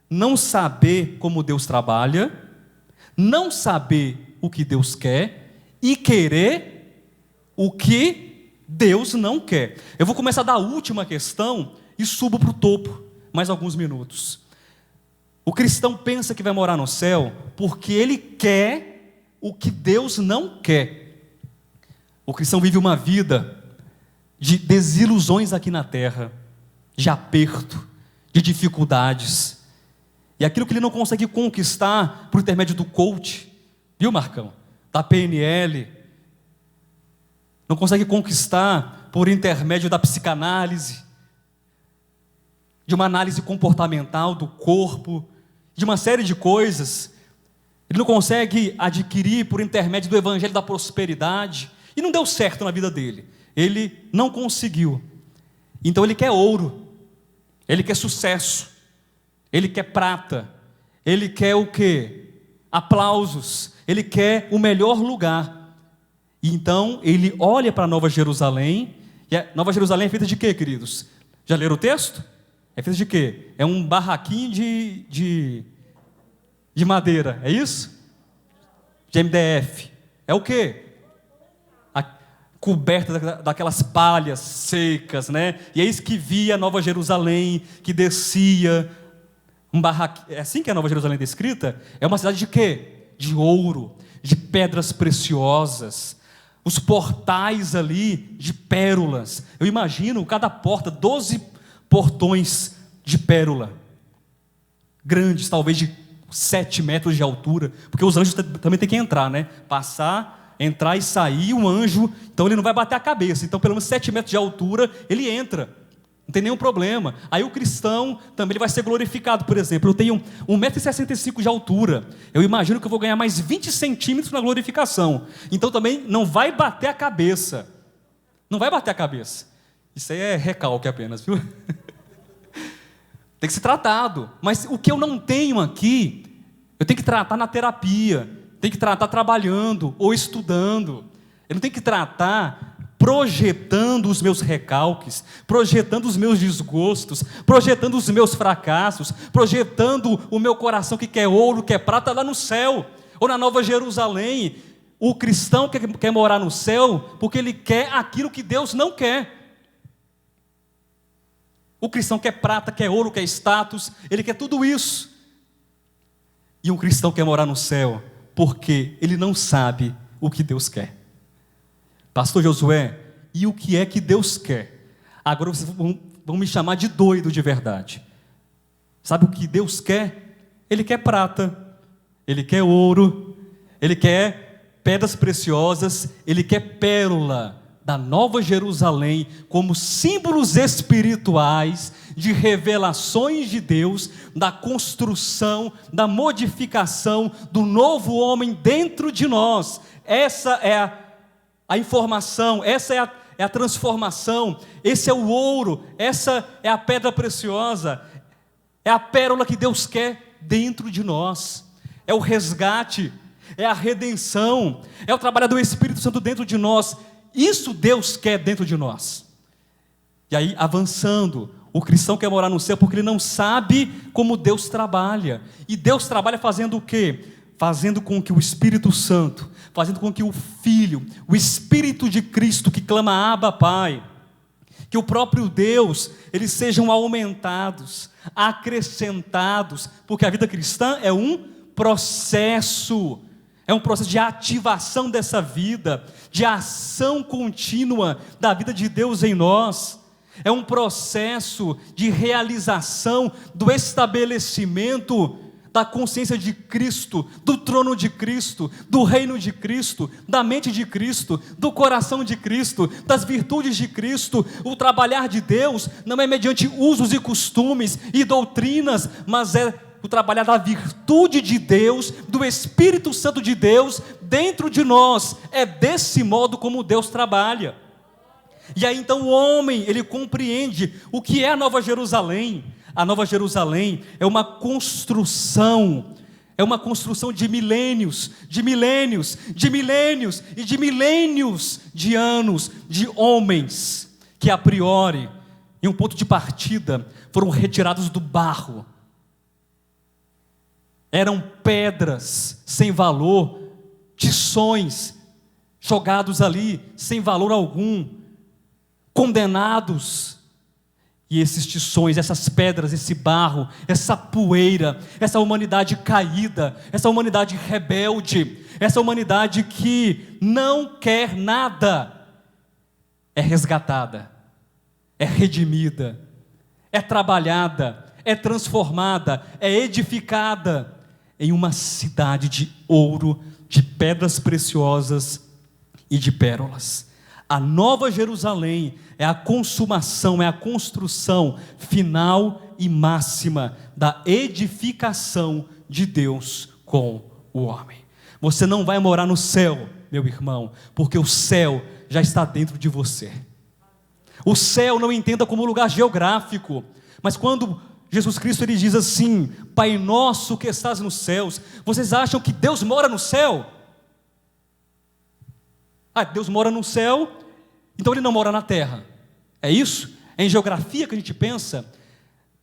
não saber como Deus trabalha, não saber o que Deus quer e querer o que Deus não quer. Eu vou começar da última questão e subo para o topo, mais alguns minutos. O cristão pensa que vai morar no céu porque ele quer o que Deus não quer. O cristão vive uma vida de desilusões aqui na terra, de aperto, de dificuldades, e aquilo que ele não consegue conquistar por intermédio do coach, viu, Marcão? Da PNL, não consegue conquistar por intermédio da psicanálise, de uma análise comportamental do corpo, de uma série de coisas. Ele não consegue adquirir por intermédio do evangelho da prosperidade, e não deu certo na vida dele. Ele não conseguiu. Então ele quer ouro, ele quer sucesso, ele quer prata, ele quer o quê? Aplausos, ele quer o melhor lugar. E então ele olha para a Nova Jerusalém, e a Nova Jerusalém é feita de quê, queridos? Já leram o texto? É feita de quê? É um barraquinho de madeira, é isso? De MDF. É o quê? Coberta daquelas palhas secas, né? E é isso que via a Nova Jerusalém, que descia um barraquinho. É assim que a Nova Jerusalém é descrita? É uma cidade de quê? De ouro, de pedras preciosas. os portais ali de pérolas. Eu imagino cada porta, 12 portões de pérola, grandes, talvez de 7 metros de altura, porque os anjos também tem que entrar, né? Passar, entrar e sair, um anjo, então ele não vai bater a cabeça, então pelo menos 7 metros de altura ele entra, não tem nenhum problema. Aí o cristão também ele vai ser glorificado. Por exemplo, eu tenho 1,65 m de altura, eu imagino que eu vou ganhar mais 20 centímetros na glorificação, então também não vai bater a cabeça, não vai bater a cabeça. Isso aí é recalque apenas, viu? Tem que ser tratado, mas o que eu não tenho aqui, eu tenho que tratar na terapia, tenho que tratar trabalhando ou estudando. Eu não tenho que tratar projetando os meus recalques, projetando os meus desgostos, projetando os meus fracassos, projetando o meu coração que quer ouro, quer prata lá no céu, ou na Nova Jerusalém. O cristão quer morar no céu porque ele quer aquilo que Deus não quer. O cristão quer prata, quer ouro, quer status, ele quer tudo isso. E um cristão quer morar no céu porque ele não sabe o que Deus quer. Pastor Josué, e o que é que Deus quer? Agora vocês vão me chamar de doido de verdade. Sabe o que Deus quer? Ele quer prata, Ele quer ouro, Ele quer pedras preciosas, Ele quer pérola da Nova Jerusalém, como símbolos espirituais de revelações de Deus, da construção, da modificação do novo homem dentro de nós. Essa é a informação, essa é a transformação, esse é o ouro, essa é a pedra preciosa, é a pérola que Deus quer dentro de nós, é o resgate, é a redenção, é o trabalho do Espírito Santo dentro de nós. Isso Deus quer dentro de nós. E aí, avançando, o cristão quer morar no céu porque ele não sabe como Deus trabalha. E Deus trabalha fazendo o quê? Fazendo com que o Espírito Santo, fazendo com que o Filho, o Espírito de Cristo que clama Abba, Pai, que o próprio Deus, eles sejam aumentados, acrescentados, porque a vida cristã é um processo de ativação dessa vida, de ação contínua da vida de Deus em nós. É um processo de realização do estabelecimento da consciência de Cristo, do trono de Cristo, do reino de Cristo, da mente de Cristo, do coração de Cristo, das virtudes de Cristo. O trabalhar de Deus não é mediante usos e costumes e doutrinas, mas é o trabalhar da virtude de Deus, do Espírito Santo de Deus dentro de nós. É desse modo como Deus trabalha. E aí então o homem, ele compreende o que é a Nova Jerusalém. A Nova Jerusalém é uma construção de milênios, de milênios, de milênios e de milênios de anos, de homens que a priori, em um ponto de partida, foram retirados do barro. Eram pedras sem valor, tições jogados ali sem valor algum, condenados. E esses tições, essas pedras, esse barro, essa poeira, essa humanidade caída, essa humanidade rebelde, essa humanidade que não quer nada, é resgatada, é redimida, é trabalhada, é transformada, é edificada em uma cidade de ouro, de pedras preciosas e de pérolas. A Nova Jerusalém é a consumação, é a construção final e máxima da edificação de Deus com o homem. Você não vai morar no céu, meu irmão, porque o céu já está dentro de você. O céu não entenda como lugar geográfico, mas quando Jesus Cristo ele diz assim: Pai nosso que estás nos céus, vocês acham que Deus mora no céu? Deus mora no céu, então Ele não mora na terra. É isso? É em geografia que a gente pensa.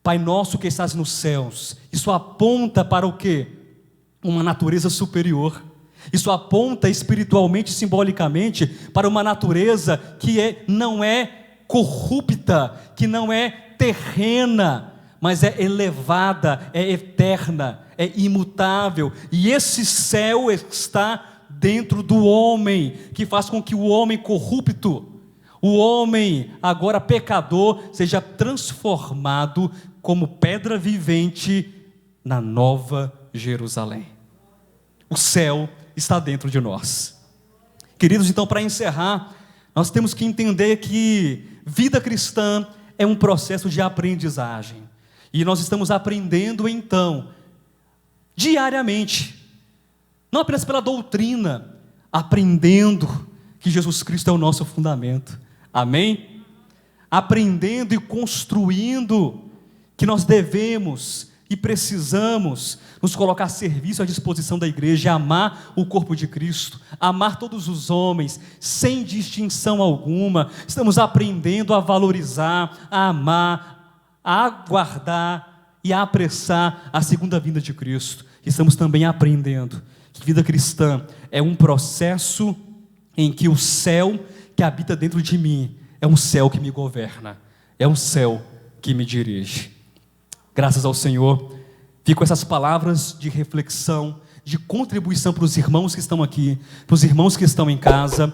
Pai nosso que estás nos céus. Isso aponta para o quê? Uma natureza superior. Isso aponta espiritualmente, simbolicamente, para uma natureza que não é corrupta, que não é terrena, mas é elevada, é eterna, é imutável. E esse céu está dentro do homem, que faz com que o homem corrupto, o homem agora pecador, seja transformado como pedra vivente na nova Jerusalém. O céu está dentro de nós. Queridos, então, para encerrar, nós temos que entender que vida cristã é um processo de aprendizagem. E nós estamos aprendendo, então, diariamente, não apenas pela doutrina, aprendendo que Jesus Cristo é o nosso fundamento. Amém? Aprendendo e construindo que nós devemos e precisamos nos colocar a serviço, à disposição da igreja, amar o corpo de Cristo, amar todos os homens, sem distinção alguma. Estamos aprendendo a valorizar, a amar, a aguardar e a apressar a segunda vinda de Cristo. Estamos também aprendendo que vida cristã é um processo em que o céu que habita dentro de mim é um céu que me governa, é um céu que me dirige. Graças ao Senhor, fico com essas palavras de reflexão, de contribuição para os irmãos que estão aqui, para os irmãos que estão em casa,